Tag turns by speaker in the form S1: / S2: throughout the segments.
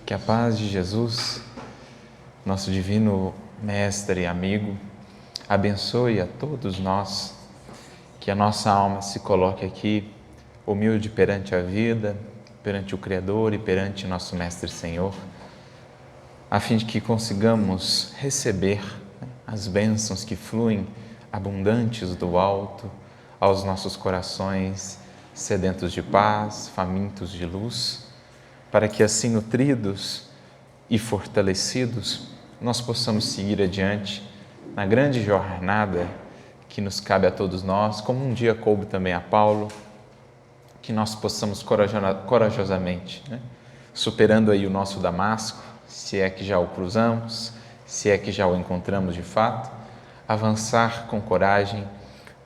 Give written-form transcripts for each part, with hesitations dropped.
S1: Que a paz de Jesus, nosso divino mestre e amigo, abençoe a todos nós, que a nossa alma se coloque aqui humilde perante a vida, perante o Criador e perante nosso Mestre Senhor, a fim de que consigamos receber as bênçãos que fluem abundantes do alto aos nossos corações sedentos de paz, famintos de luz, para que assim nutridos e fortalecidos nós possamos seguir adiante na grande jornada que nos cabe a todos nós, como um dia coube também a Paulo, que nós possamos corajosamente, superando aí o nosso Damasco, se é que já o cruzamos, se é que já o encontramos de fato, avançar com coragem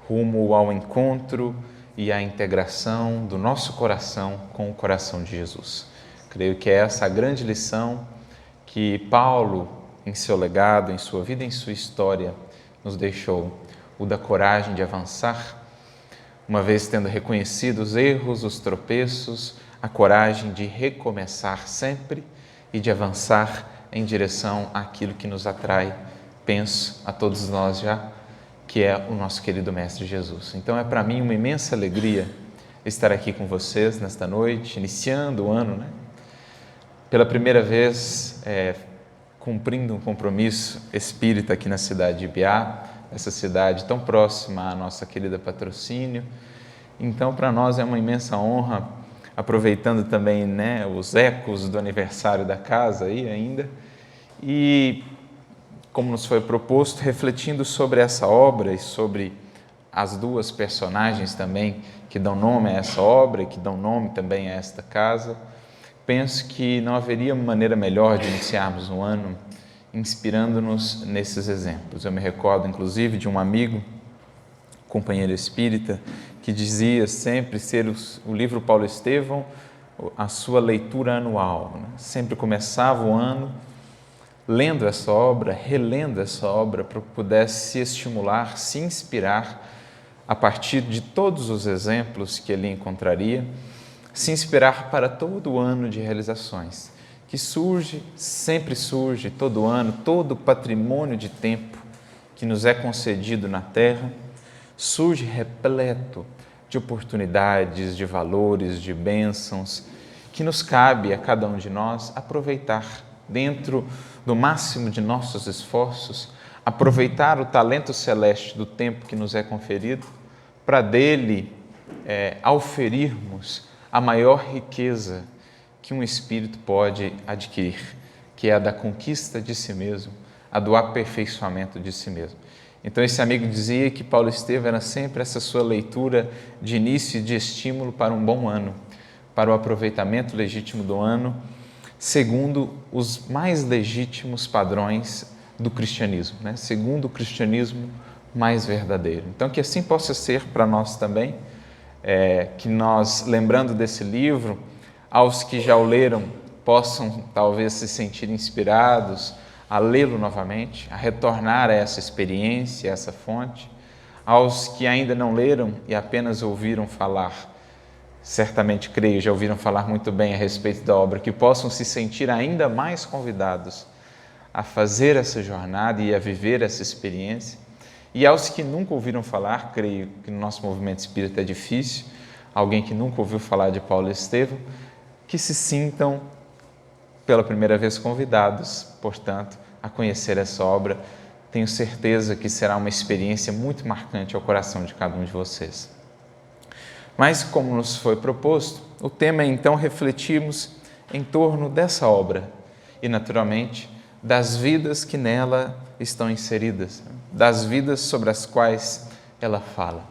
S1: rumo ao encontro e à integração do nosso coração com o coração de Jesus. Creio que é essa a grande lição que Paulo, em seu legado, em sua vida, em sua história, nos deixou, o da coragem de avançar, uma vez tendo reconhecido os erros, os tropeços, a coragem de recomeçar sempre e de avançar em direção àquilo que nos atrai, penso a todos nós já, que é o nosso querido Mestre Jesus. Então é para mim uma imensa alegria estar aqui com vocês nesta noite, iniciando o ano, pela primeira vez, cumprindo um compromisso espírita aqui na cidade de Ibiá, essa cidade tão próxima à nossa querida Patrocínio. Então, para nós é uma imensa honra, aproveitando também os ecos do aniversário da casa aí ainda, e como nos foi proposto, refletindo sobre essa obra e sobre as duas personagens também que dão nome a essa obra e que dão nome também a esta casa, penso que não haveria maneira melhor de iniciarmos um ano inspirando-nos nesses exemplos. Eu me recordo, inclusive, de um amigo, companheiro espírita, que dizia sempre ser o livro Paulo Estevão a sua leitura anual. Sempre começava o ano lendo essa obra, relendo essa obra, para que pudesse se estimular, se inspirar a partir de todos os exemplos que ele encontraria, se inspirar para todo o ano de realizações, que sempre surge todo ano, todo o patrimônio de tempo que nos é concedido na Terra, surge repleto de oportunidades, de valores, de bênçãos, que nos cabe a cada um de nós aproveitar dentro do máximo de nossos esforços, aproveitar o talento celeste do tempo que nos é conferido, para dele auferirmos a maior riqueza que um espírito pode adquirir, que é a da conquista de si mesmo, a do aperfeiçoamento de si mesmo. Então esse amigo dizia que Paulo Estevão era sempre essa sua leitura de início e de estímulo para um bom ano, para o aproveitamento legítimo do ano, segundo os mais legítimos padrões do cristianismo, segundo o cristianismo mais verdadeiro. Então que assim possa ser para nós também, que nós, lembrando desse livro, aos que já o leram, possam talvez se sentir inspirados a lê-lo novamente, a retornar a essa experiência, a essa fonte. Aos que ainda não leram e apenas ouviram falar, certamente creio, já ouviram falar muito bem a respeito da obra, que possam se sentir ainda mais convidados a fazer essa jornada e a viver essa experiência. E aos que nunca ouviram falar, creio que no nosso movimento espírita é difícil, alguém que nunca ouviu falar de Paulo Estevão, que se sintam pela primeira vez convidados, portanto, a conhecer essa obra. Tenho certeza que será uma experiência muito marcante ao coração de cada um de vocês. Mas, como nos foi proposto, o tema é então refletirmos em torno dessa obra e, naturalmente, das vidas que nela estão inseridas, das vidas sobre as quais ela fala.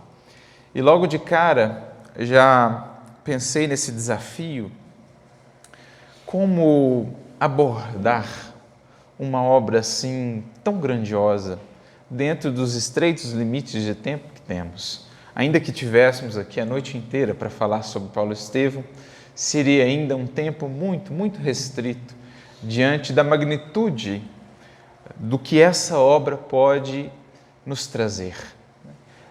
S1: E logo de cara já pensei nesse desafio, como abordar uma obra assim tão grandiosa dentro dos estreitos limites de tempo que temos. Ainda que tivéssemos aqui a noite inteira para falar sobre Paulo Estevão, seria ainda um tempo muito, muito restrito diante da magnitude do que essa obra pode nos trazer.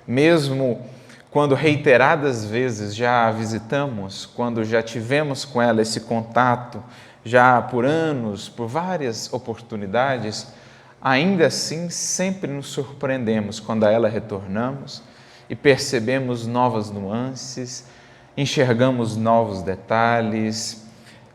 S1: Mesmo quando reiteradas vezes já a visitamos, quando já tivemos com ela esse contato já por anos, por várias oportunidades, ainda assim sempre nos surpreendemos quando a ela retornamos e percebemos novas nuances, enxergamos novos detalhes,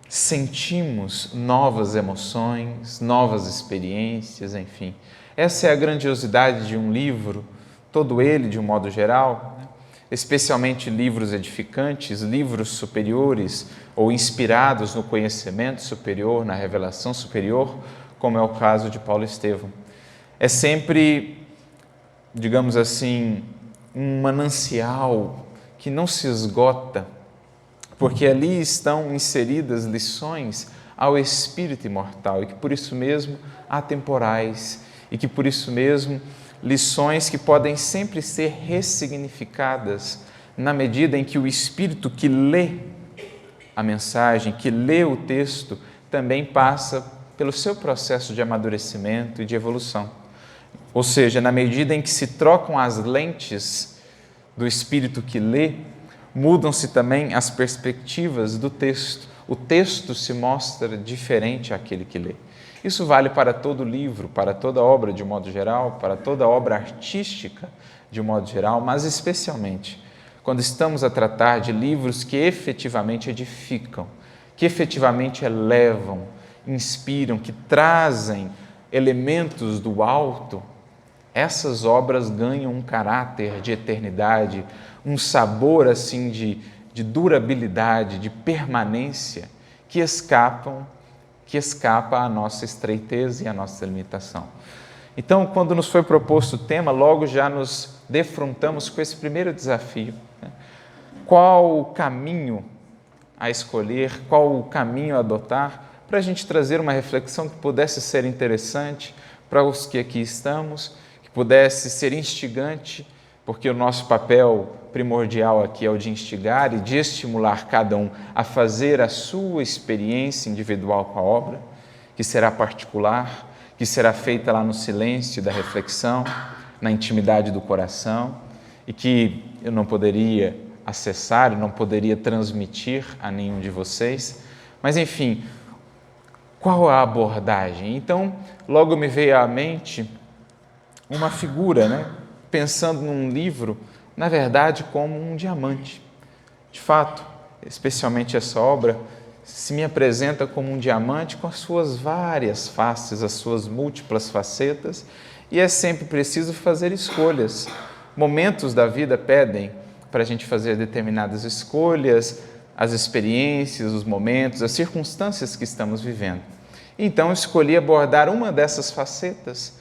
S1: sentimos novas emoções, novas experiências, enfim. Essa é a grandiosidade de um livro, todo ele de um modo geral, né? Especialmente livros edificantes, livros superiores ou inspirados no conhecimento superior, na revelação superior, como é o caso de Paulo Estevão. É sempre, digamos assim, um manancial que não se esgota, porque ali estão inseridas lições ao espírito imortal e que por isso mesmo atemporais e que por isso mesmo lições que podem sempre ser ressignificadas na medida em que o espírito que lê a mensagem, que lê o texto, também passa pelo seu processo de amadurecimento e de evolução. Ou seja, na medida em que se trocam as lentes do espírito que lê, mudam-se também as perspectivas do texto. O texto se mostra diferente àquele que lê. Isso vale para todo livro, para toda obra de um modo geral, para toda obra artística de um modo geral, mas especialmente quando estamos a tratar de livros que efetivamente edificam, que efetivamente elevam, inspiram, que trazem elementos do alto. Essas obras ganham um caráter de eternidade, um sabor assim de durabilidade, de permanência, que escapa à nossa estreiteza e à nossa limitação. Então, quando nos foi proposto o tema, logo já nos defrontamos com esse primeiro desafio, né? Qual o caminho a escolher, qual o caminho a adotar, para a gente trazer uma reflexão que pudesse ser interessante para os que aqui estamos, que pudesse ser instigante, porque o nosso papel primordial aqui é o de instigar e de estimular cada um a fazer a sua experiência individual com a obra, que será particular, que será feita lá no silêncio da reflexão, na intimidade do coração, e que eu não poderia acessar, não poderia transmitir a nenhum de vocês. Mas, enfim, qual a abordagem? Então, logo me veio à mente uma figura, né? Pensando num livro, na verdade, como um diamante. De fato, especialmente essa obra, se me apresenta como um diamante com as suas várias faces, as suas múltiplas facetas, e é sempre preciso fazer escolhas. Momentos da vida pedem para a gente fazer determinadas escolhas, as experiências, os momentos, as circunstâncias que estamos vivendo. Então, eu escolhi abordar uma dessas facetas,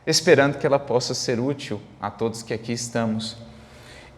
S1: esperando que ela possa ser útil a todos que aqui estamos.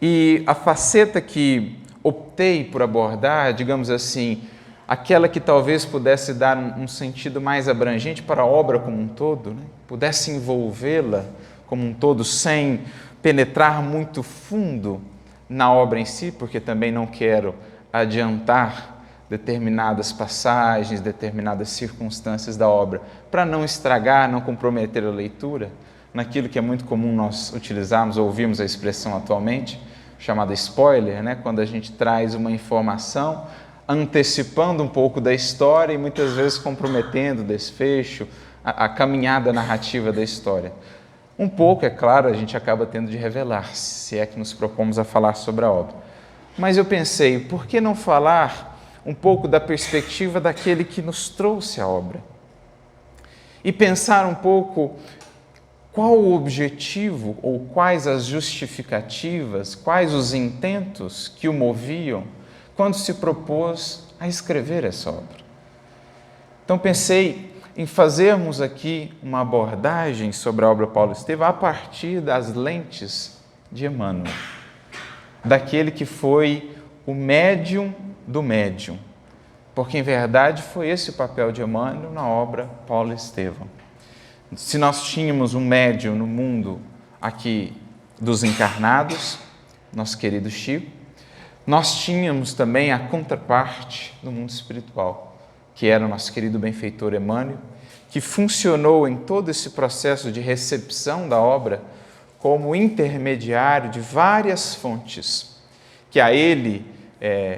S1: E a faceta que optei por abordar, digamos assim, aquela que talvez pudesse dar um sentido mais abrangente para a obra como um todo, né? Pudesse envolvê-la como um todo, sem penetrar muito fundo na obra em si, porque também não quero adiantar determinadas passagens, determinadas circunstâncias da obra, para não estragar, não comprometer a leitura, naquilo que é muito comum nós utilizarmos, ouvirmos a expressão atualmente, chamada spoiler, né? Quando a gente traz uma informação antecipando um pouco da história e muitas vezes comprometendo o desfecho, a caminhada narrativa da história. Um pouco, é claro, a gente acaba tendo de revelar, se é que nos propomos a falar sobre a obra. Mas eu pensei, por que não falar um pouco da perspectiva daquele que nos trouxe a obra? E pensar um pouco qual o objetivo ou quais as justificativas, quais os intentos que o moviam quando se propôs a escrever essa obra. Então pensei em fazermos aqui uma abordagem sobre a obra Paulo Estevão a partir das lentes de Emmanuel, daquele que foi o médium do médium, porque em verdade foi esse o papel de Emmanuel na obra Paulo Estevão. Se nós tínhamos um médium no mundo aqui dos encarnados, nosso querido Chico, nós tínhamos também a contraparte no mundo espiritual, que era o nosso querido benfeitor Emmanuel, que funcionou em todo esse processo de recepção da obra como intermediário de várias fontes que a ele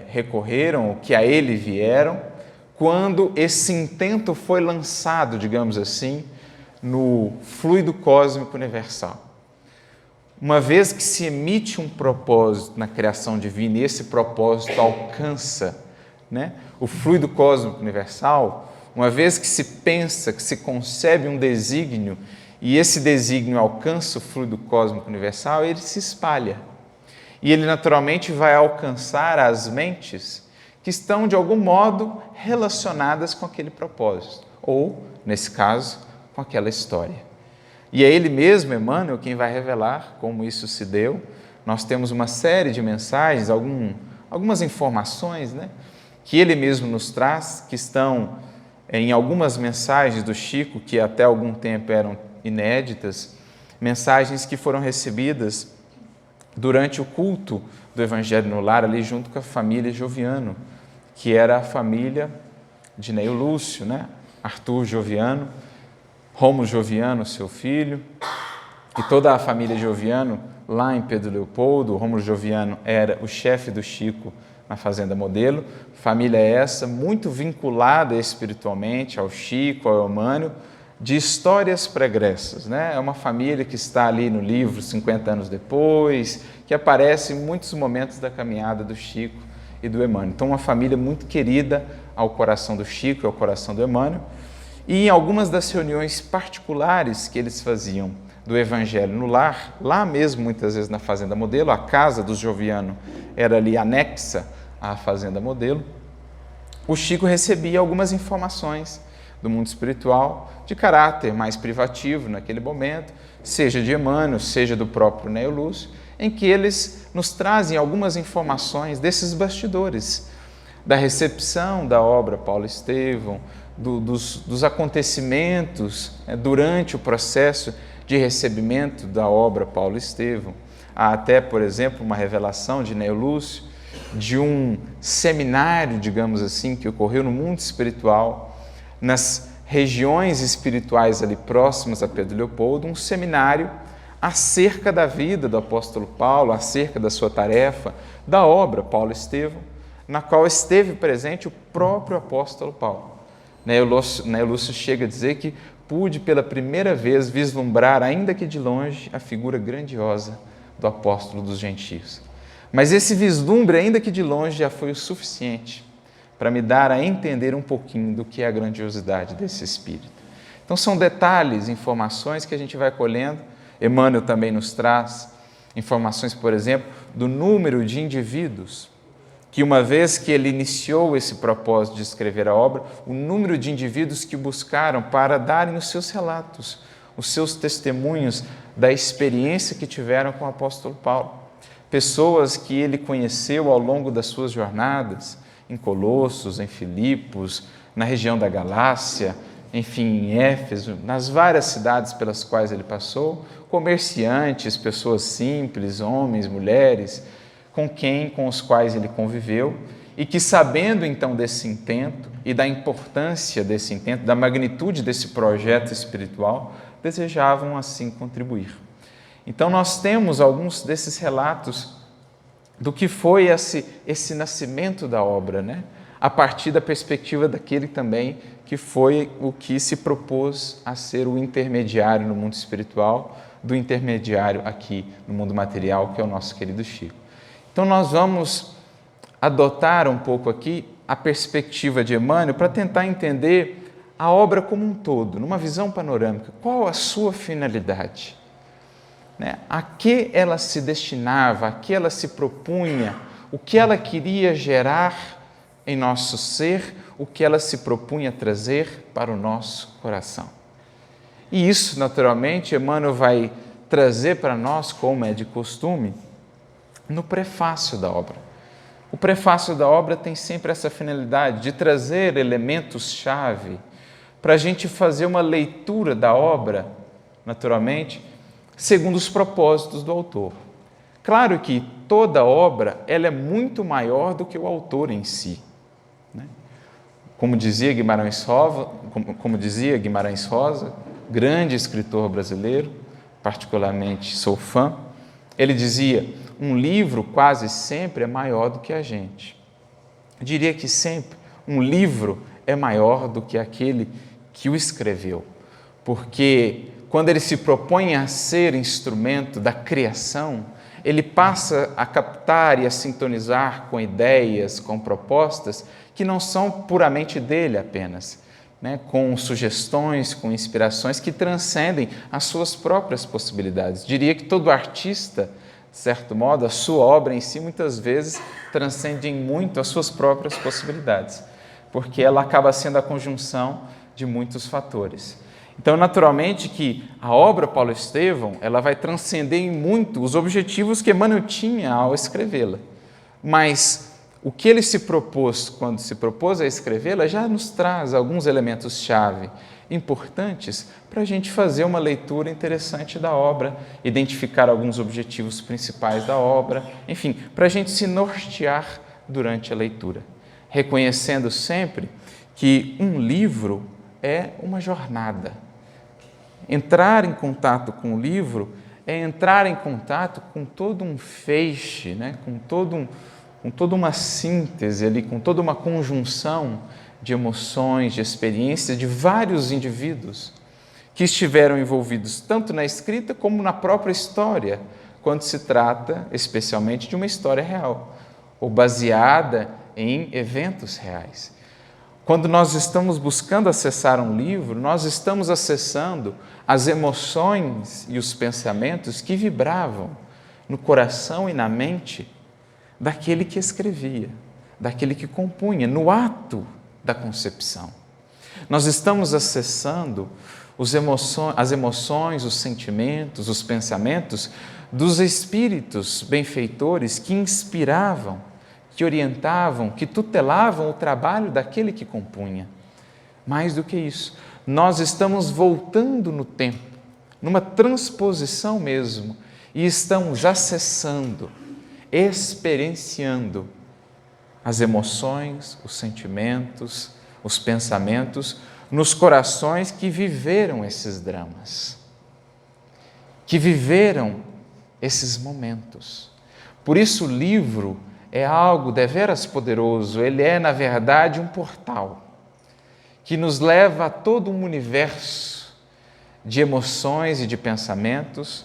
S1: recorreram, que a ele vieram, quando esse intento foi lançado, digamos assim, no fluido cósmico universal. Uma vez que se emite um propósito na criação divina e esse propósito alcança, né, o fluido cósmico universal, uma vez que se pensa, que se concebe um desígnio e esse desígnio alcança o fluido cósmico universal, ele se espalha. E ele naturalmente vai alcançar as mentes que estão, de algum modo, relacionadas com aquele propósito, ou, nesse caso, com aquela história. E é ele mesmo, Emmanuel, quem vai revelar como isso se deu. Nós temos uma série de mensagens, algumas informações, né, que ele mesmo nos traz, que estão em algumas mensagens do Chico, que até algum tempo eram inéditas, mensagens que foram recebidas durante o culto do Evangelho no Lar, ali junto com a família Joviano, que era a família de Neio Lúcio, né? Arthur Joviano, Rômulo Joviano, seu filho, e toda a família Joviano lá em Pedro Leopoldo. O Rômulo Joviano era o chefe do Chico na Fazenda Modelo, família essa muito vinculada espiritualmente ao Chico, ao Eumânio, de histórias pregressas, né? É uma família que está ali no livro 50 anos depois, que aparece em muitos momentos da caminhada do Chico e do Emmanuel. Então, uma família muito querida ao coração do Chico e ao coração do Emmanuel. E em algumas das reuniões particulares que eles faziam do Evangelho no Lar, lá mesmo, muitas vezes na Fazenda Modelo, a casa dos Joviano era ali anexa à Fazenda Modelo, o Chico recebia algumas informações do mundo espiritual de caráter mais privativo naquele momento, seja de Emmanuel, seja do próprio Neio Lúcio, em que eles nos trazem algumas informações desses bastidores, da recepção da obra Paulo Estevão, dos acontecimentos durante o processo de recebimento da obra Paulo Estevão. Há até, por exemplo, uma revelação de Neio Lúcio de um seminário, digamos assim, que ocorreu no mundo espiritual, nas regiões espirituais ali próximas a Pedro Leopoldo, um seminário acerca da vida do apóstolo Paulo, acerca da sua tarefa, da obra Paulo Estevão, na qual esteve presente o próprio apóstolo Paulo. Neio Lúcio chega a dizer que pude pela primeira vez vislumbrar, ainda que de longe, a figura grandiosa do apóstolo dos gentios. Mas esse vislumbre, ainda que de longe, já foi o suficiente para me dar a entender um pouquinho do que é a grandiosidade desse Espírito. Então são detalhes, informações que a gente vai colhendo. Emmanuel também nos traz informações, por exemplo, do número de indivíduos que, uma vez que ele iniciou esse propósito de escrever a obra, o número de indivíduos que buscaram para darem os seus relatos, os seus testemunhos da experiência que tiveram com o apóstolo Paulo. Pessoas que ele conheceu ao longo das suas jornadas, em Colossos, em Filipos, na região da Galácia, enfim, em Éfeso, nas várias cidades pelas quais ele passou, comerciantes, pessoas simples, homens, mulheres, com os quais ele conviveu, e que, sabendo então desse intento e da importância desse intento, da magnitude desse projeto espiritual, desejavam assim contribuir. Então nós temos alguns desses relatos do que foi esse nascimento da obra, né? A partir da perspectiva daquele também que foi o que se propôs a ser o intermediário no mundo espiritual, do intermediário aqui no mundo material, que é o nosso querido Chico. Então nós vamos adotar um pouco aqui a perspectiva de Emmanuel para tentar entender a obra como um todo, numa visão panorâmica. Qual a sua finalidade? A que ela se destinava, a que ela se propunha, o que ela queria gerar em nosso ser, o que ela se propunha trazer para o nosso coração. E isso, naturalmente, Emmanuel vai trazer para nós, como é de costume, no prefácio da obra. O prefácio da obra tem sempre essa finalidade de trazer elementos-chave para a gente fazer uma leitura da obra, naturalmente, segundo os propósitos do autor. Claro que toda obra ela é muito maior do que o autor em si. Como dizia Guimarães Rosa, grande escritor brasileiro, particularmente sou fã, ele dizia: um livro quase sempre é maior do que a gente. Eu diria que sempre um livro é maior do que aquele que o escreveu, porque quando ele se propõe a ser instrumento da criação, ele passa a captar e a sintonizar com ideias, com propostas que não são puramente dele apenas, né? Com sugestões, com inspirações que transcendem as suas próprias possibilidades. Diria que todo artista, de certo modo, a sua obra em si, muitas vezes, transcende em muito as suas próprias possibilidades, porque ela acaba sendo a conjunção de muitos fatores. Então, naturalmente que a obra Paulo Estevão, ela vai transcender em muito os objetivos que Emmanuel tinha ao escrevê-la. Mas o que ele se propôs quando se propôs a escrevê-la já nos traz alguns elementos-chave importantes para a gente fazer uma leitura interessante da obra, identificar alguns objetivos principais da obra, enfim, para a gente se nortear durante a leitura, reconhecendo sempre que um livro é uma jornada. Entrar em contato com o livro é entrar em contato com todo um feixe, né? com toda uma síntese ali, com toda uma conjunção de emoções, de experiências de vários indivíduos que estiveram envolvidos tanto na escrita como na própria história, quando se trata especialmente de uma história real ou baseada em eventos reais. Quando nós estamos buscando acessar um livro, nós estamos acessando as emoções e os pensamentos que vibravam no coração e na mente daquele que escrevia, daquele que compunha, no ato da concepção. Nós estamos acessando as emoções, os sentimentos, os pensamentos dos espíritos benfeitores que inspiravam, que orientavam, que tutelavam o trabalho daquele que compunha. Mais do que isso, nós estamos voltando no tempo, numa transposição mesmo, e estamos acessando, experienciando as emoções, os sentimentos, os pensamentos nos corações que viveram esses dramas, que viveram esses momentos. Por isso o livro é algo deveras poderoso, ele é, na verdade, um portal que nos leva a todo um universo de emoções e de pensamentos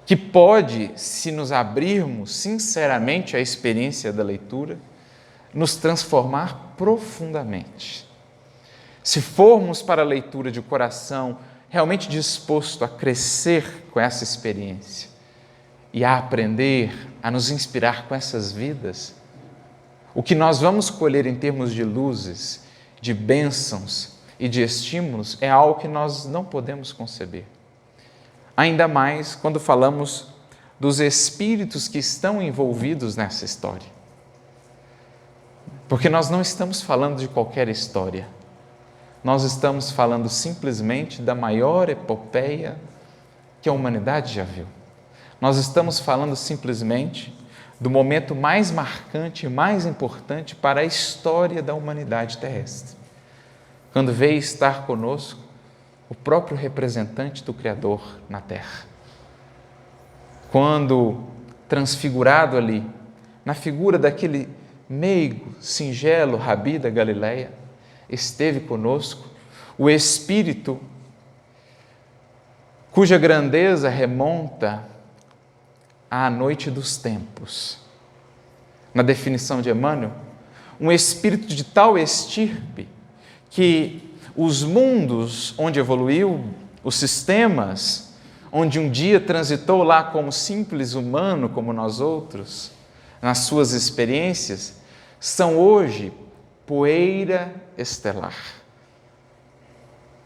S1: que pode, se nos abrirmos sinceramente à experiência da leitura, nos transformar profundamente. Se formos para a leitura de coração realmente disposto a crescer com essa experiência e a aprender, a nos inspirar com essas vidas, o que nós vamos colher em termos de luzes, de bênçãos e de estímulos é algo que nós não podemos conceber. Ainda mais quando falamos dos espíritos que estão envolvidos nessa história. Porque nós não estamos falando de qualquer história. Nós estamos falando simplesmente da maior epopeia que a humanidade já viu. Nós estamos falando simplesmente do momento mais marcante e mais importante para a história da humanidade terrestre. Quando veio estar conosco o próprio representante do Criador na Terra. Quando, transfigurado ali, na figura daquele meigo, singelo Rabi da Galileia, esteve conosco o Espírito cuja grandeza remonta à noite dos tempos. Na definição de Emmanuel, um espírito de tal estirpe que os mundos onde evoluiu, os sistemas onde um dia transitou lá como simples humano, como nós outros, nas suas experiências, são hoje poeira estelar.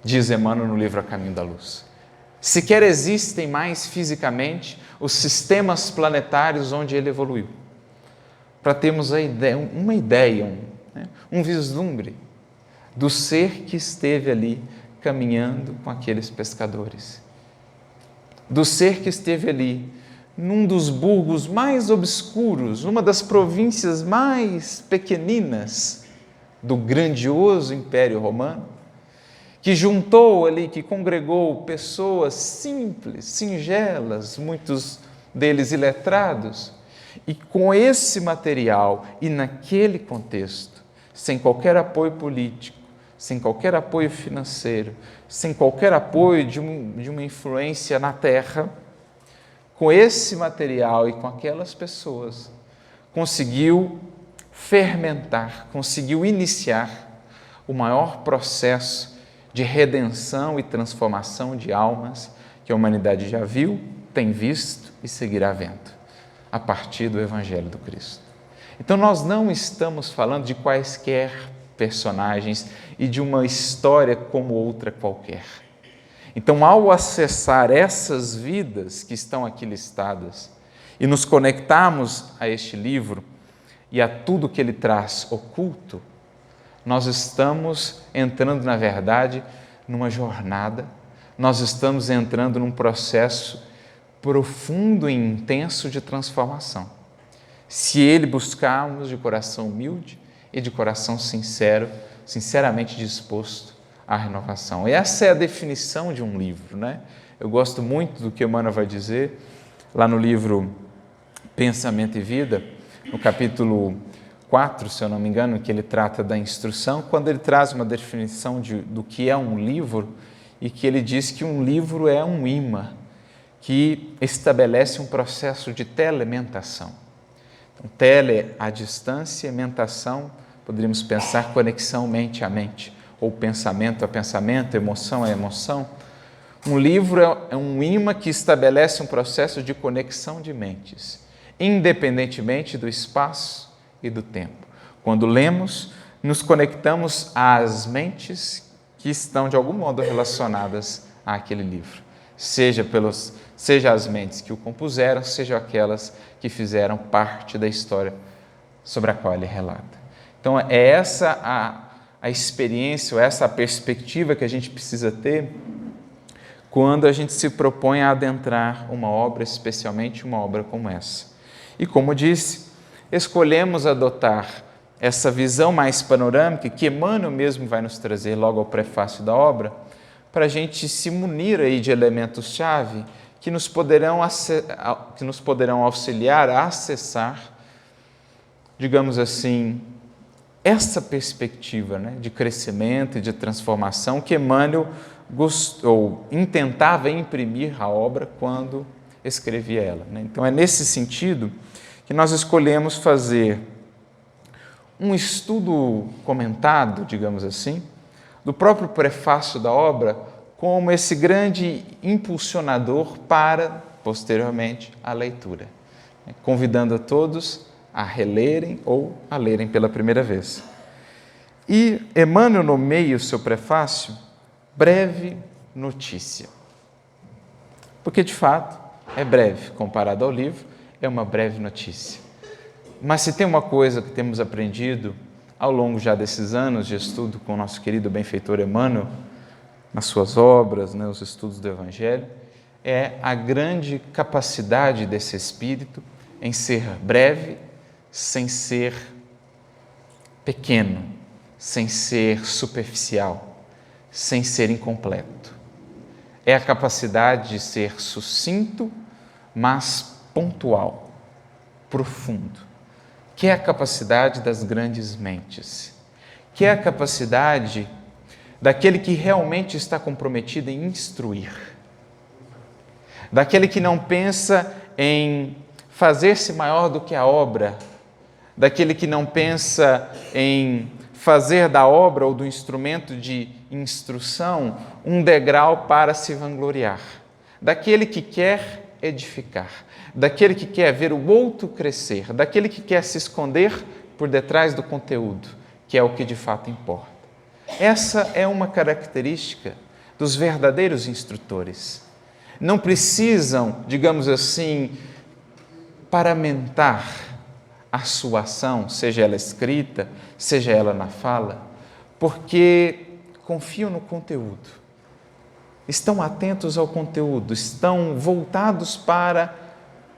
S1: Diz Emmanuel no livro A Caminho da Luz. Sequer existem mais fisicamente os sistemas planetários onde ele evoluiu. Para termos uma ideia, um vislumbre do ser que esteve ali caminhando com aqueles pescadores. Do ser que esteve ali num dos burgos mais obscuros, numa das províncias mais pequeninas do grandioso Império Romano, que juntou ali, que congregou pessoas simples, singelas, muitos deles iletrados, e com esse material e naquele contexto, sem qualquer apoio político, sem qualquer apoio financeiro, sem qualquer apoio de uma influência na terra, com esse material e com aquelas pessoas, conseguiu fermentar, conseguiu iniciar o maior processo de redenção e transformação de almas que a humanidade já viu, tem visto e seguirá vendo, a partir do Evangelho do Cristo. Então, nós não estamos falando de quaisquer personagens e de uma história como outra qualquer. Então, ao acessar essas vidas que estão aqui listadas e nos conectarmos a este livro e a tudo que ele traz oculto, nós estamos entrando, na verdade, numa jornada, nós estamos entrando num processo profundo e intenso de transformação. Se ele buscarmos de coração humilde e de coração sincero, sinceramente disposto à renovação. E essa é a definição de um livro, né? Eu gosto muito do que Emmanuel vai dizer lá no livro Pensamento e Vida, no capítulo 4, se eu não me engano, que ele trata da instrução, quando ele traz uma definição do que é um livro e que ele diz que um livro é um imã que estabelece um processo de telementação. Então, tele, a distância, mentação, poderíamos pensar conexão mente a mente, ou pensamento a pensamento, emoção a emoção. Um livro é um imã que estabelece um processo de conexão de mentes, independentemente do espaço e do tempo. Quando lemos, nos conectamos às mentes que estão de algum modo relacionadas àquele livro, seja as mentes que o compuseram, seja aquelas que fizeram parte da história sobre a qual ele relata. Então, é essa a experiência, ou essa a perspectiva que a gente precisa ter quando a gente se propõe a adentrar uma obra, especialmente uma obra como essa. E como disse, escolhemos adotar essa visão mais panorâmica que Emmanuel mesmo vai nos trazer logo ao prefácio da obra, para a gente se munir aí de elementos-chave que nos poderão auxiliar a acessar, digamos assim, essa perspectiva, né, de crescimento e de transformação que Emmanuel intentava imprimir à obra quando escrevia ela, né? Então, é nesse sentido que nós escolhemos fazer um estudo comentado, digamos assim, do próprio prefácio da obra como esse grande impulsionador para, posteriormente, a leitura, convidando a todos a relerem ou a lerem pela primeira vez. E Emmanuel nomeia o seu prefácio Breve Notícia, porque, de fato, é breve, comparado ao livro, é uma breve notícia. Mas se tem uma coisa que temos aprendido ao longo já desses anos de estudo com o nosso querido benfeitor Emmanuel, nas suas obras, né, os estudos do Evangelho, é a grande capacidade desse Espírito em ser breve, sem ser pequeno, sem ser superficial, sem ser incompleto. É a capacidade de ser sucinto, mas pontual, profundo, que é a capacidade das grandes mentes, que é a capacidade daquele que realmente está comprometido em instruir, daquele que não pensa em fazer-se maior do que a obra, daquele que não pensa em fazer da obra ou do instrumento de instrução um degrau para se vangloriar, daquele que quer edificar, daquele que quer ver o outro crescer, daquele que quer se esconder por detrás do conteúdo, que é o que de fato importa. Essa é uma característica dos verdadeiros instrutores. Não precisam, digamos assim, paramentar a sua ação, seja ela escrita, seja ela na fala, porque confiam no conteúdo. Estão atentos ao conteúdo, estão voltados para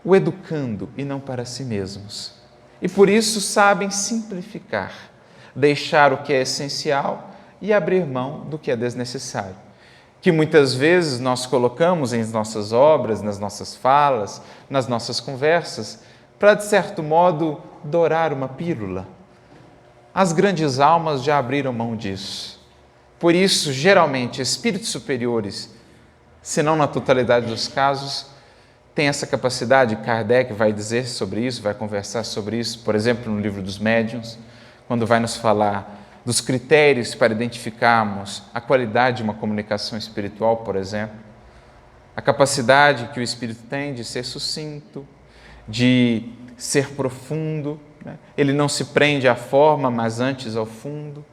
S1: o educando e não para si mesmos. E por isso sabem simplificar, deixar o que é essencial e abrir mão do que é desnecessário, que muitas vezes nós colocamos em nossas obras, nas nossas falas, nas nossas conversas, para, de certo modo, dourar uma pílula. As grandes almas já abriram mão disso. Por isso, geralmente, espíritos superiores, se não na totalidade dos casos, têm essa capacidade. Kardec vai dizer sobre isso, vai conversar sobre isso, por exemplo, no livro dos Médiuns, quando vai nos falar dos critérios para identificarmos a qualidade de uma comunicação espiritual, por exemplo, a capacidade que o espírito tem de ser sucinto, de ser profundo, né? Ele não se prende à forma, mas antes ao fundo,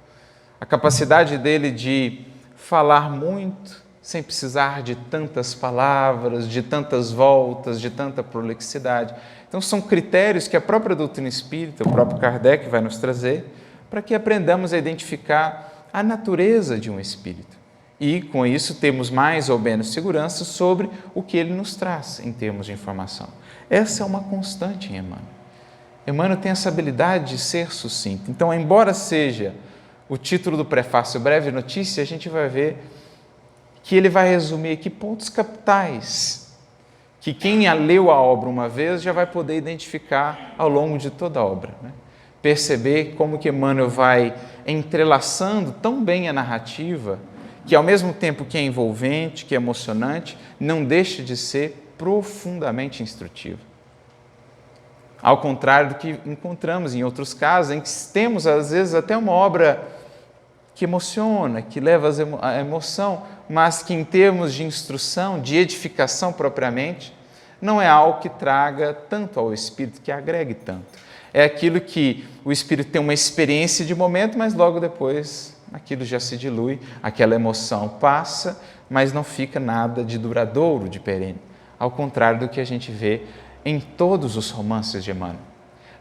S1: a capacidade dele de falar muito, sem precisar de tantas palavras, de tantas voltas, de tanta prolixidade. Então, são critérios que a própria doutrina espírita, o próprio Kardec vai nos trazer, para que aprendamos a identificar a natureza de um espírito. E, com isso, temos mais ou menos segurança sobre o que ele nos traz em termos de informação. Essa é uma constante em Emmanuel. Emmanuel tem essa habilidade de ser sucinto. Então, embora seja o título do prefácio Breve Notícia, a gente vai ver que ele vai resumir aqui pontos capitais, que quem leu a obra uma vez já vai poder identificar ao longo de toda a obra, né? Perceber como que Emmanuel vai entrelaçando tão bem a narrativa, que ao mesmo tempo que é envolvente, que é emocionante, não deixa de ser profundamente instrutivo. Ao contrário do que encontramos em outros casos, em que temos às vezes até uma obra que emociona, que leva a emoção, mas que em termos de instrução, de edificação propriamente, não é algo que traga tanto ao espírito, que agregue tanto. É aquilo que o espírito tem uma experiência de momento, mas logo depois aquilo já se dilui, aquela emoção passa, mas não fica nada de duradouro, de perene. Ao contrário do que a gente vê em todos os romances de Emmanuel.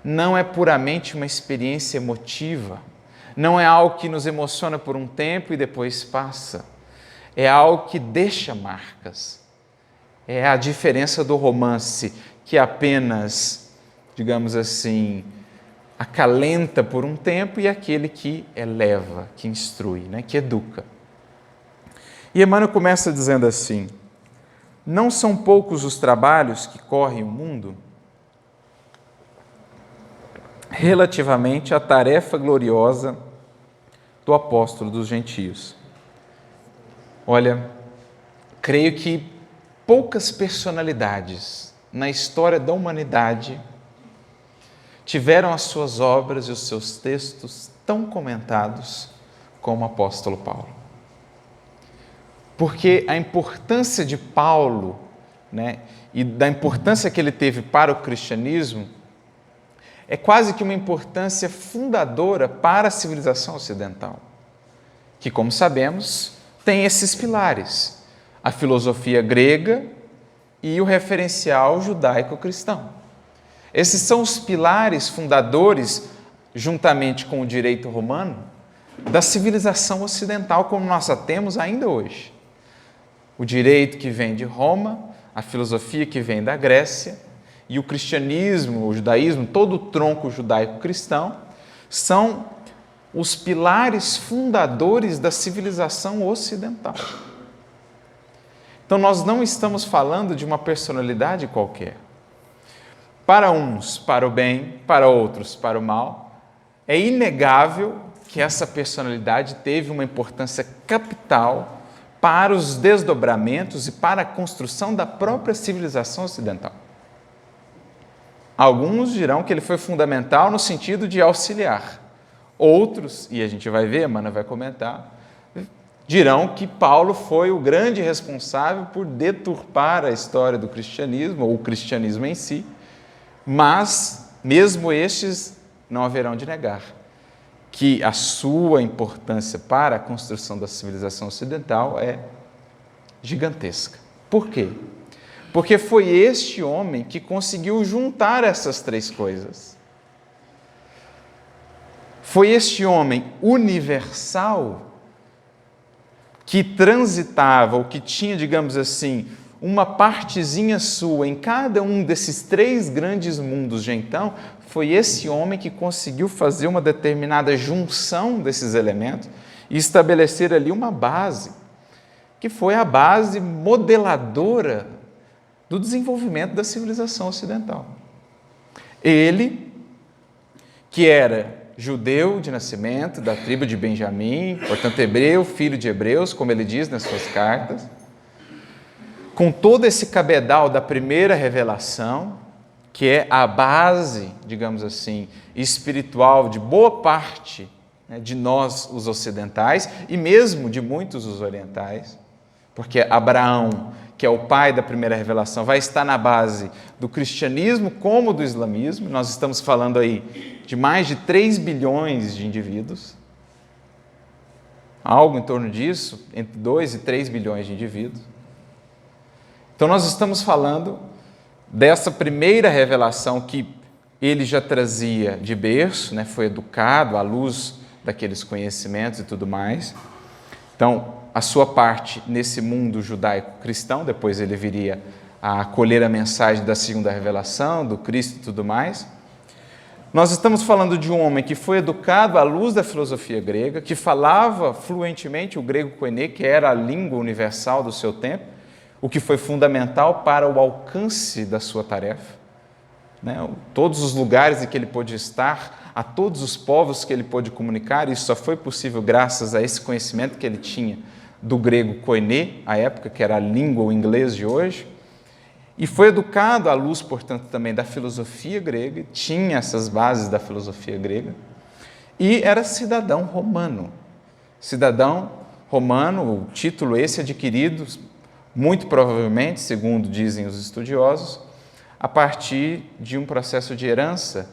S1: Não é puramente uma experiência emotiva, não é algo que nos emociona por um tempo e depois passa. É algo que deixa marcas. É a diferença do romance que apenas, digamos assim, acalenta por um tempo e aquele que eleva, que instrui, né? Que educa. E Emmanuel começa dizendo assim: não são poucos os trabalhos que correm o mundo relativamente à tarefa gloriosa do apóstolo dos gentios. Olha, creio que poucas personalidades na história da humanidade tiveram as suas obras e os seus textos tão comentados como o apóstolo Paulo. Porque a importância de Paulo, né, e da importância que ele teve para o cristianismo, é quase que uma importância fundadora para a civilização ocidental, que, como sabemos, tem esses pilares: a filosofia grega e o referencial judaico-cristão. Esses são os pilares fundadores, juntamente com o direito romano, da civilização ocidental como nós a temos ainda hoje. O direito que vem de Roma, a filosofia que vem da Grécia e o cristianismo, o judaísmo, todo o tronco judaico-cristão, são os pilares fundadores da civilização ocidental. Então, nós não estamos falando de uma personalidade qualquer. Para uns, para o bem, para outros, para o mal, é inegável que essa personalidade teve uma importância capital para os desdobramentos e para a construção da própria civilização ocidental. Alguns dirão que ele foi fundamental no sentido de auxiliar. Outros, e a gente vai ver, Emmanuel vai comentar, dirão que Paulo foi o grande responsável por deturpar a história do cristianismo, ou o cristianismo em si, mas mesmo estes não haverão de negar que a sua importância para a construção da civilização ocidental é gigantesca. Por quê? Porque foi este homem que conseguiu juntar essas três coisas. Foi este homem universal que transitava, ou que tinha, digamos assim, uma partezinha sua em cada um desses três grandes mundos de então. Foi esse homem que conseguiu fazer uma determinada junção desses elementos e estabelecer ali uma base, que foi a base modeladora do desenvolvimento da civilização ocidental. Ele, que era judeu de nascimento, da tribo de Benjamim, portanto hebreu, filho de hebreus, como ele diz nas suas cartas, com todo esse cabedal da primeira revelação, que é a base, digamos assim, espiritual de boa parte, né, de nós, os ocidentais, e mesmo de muitos os orientais, porque Abraão, que é o pai da primeira revelação, vai estar na base do cristianismo como do islamismo. Nós estamos falando aí de mais de 3 bilhões de indivíduos, algo em torno disso, entre 2 e 3 bilhões de indivíduos. Então nós estamos falando dessa primeira revelação que ele já trazia de berço, né, foi educado à luz daqueles conhecimentos e tudo mais. Então, a sua parte nesse mundo judaico-cristão, depois ele viria a acolher a mensagem da segunda revelação, do Cristo e tudo mais. Nós estamos falando de um homem que foi educado à luz da filosofia grega, que falava fluentemente o grego koiné, que era a língua universal do seu tempo, o que foi fundamental para o alcance da sua tarefa. Né? Todos os lugares em que ele pôde estar, a todos os povos que ele pôde comunicar, isso só foi possível graças a esse conhecimento que ele tinha do grego koiné, à época, que era a língua, o inglês de hoje, e foi educado à luz, portanto, também da filosofia grega, tinha essas bases da filosofia grega, e era cidadão romano. Cidadão romano, o título esse adquirido, muito provavelmente, segundo dizem os estudiosos, a partir de um processo de herança,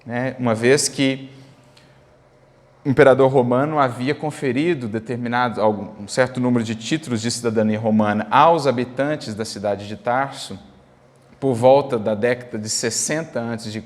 S1: né? Uma vez que o imperador romano havia conferido um certo número de títulos de cidadania romana aos habitantes da cidade de Tarso, por volta da década de 60 a.C.,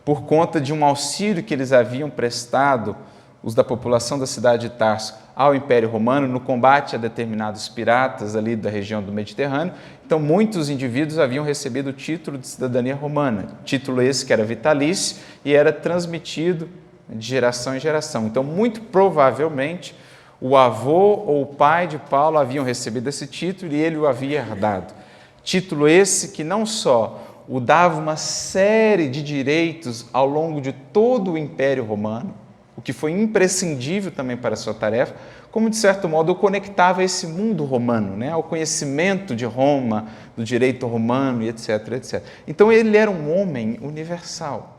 S1: por conta de um auxílio que eles haviam prestado, os da população da cidade de Tarso, ao Império Romano, no combate a determinados piratas ali da região do Mediterrâneo. Então, muitos indivíduos haviam recebido o título de cidadania romana, título esse que era vitalício e era transmitido de geração em geração. Então, muito provavelmente, o avô ou o pai de Paulo haviam recebido esse título e ele o havia herdado. Título esse que não só o dava uma série de direitos ao longo de todo o Império Romano, o que foi imprescindível também para a sua tarefa, como, de certo modo, o conectava a esse mundo romano, né, ao conhecimento de Roma, do direito romano e etc, etc. Então, ele era um homem universal.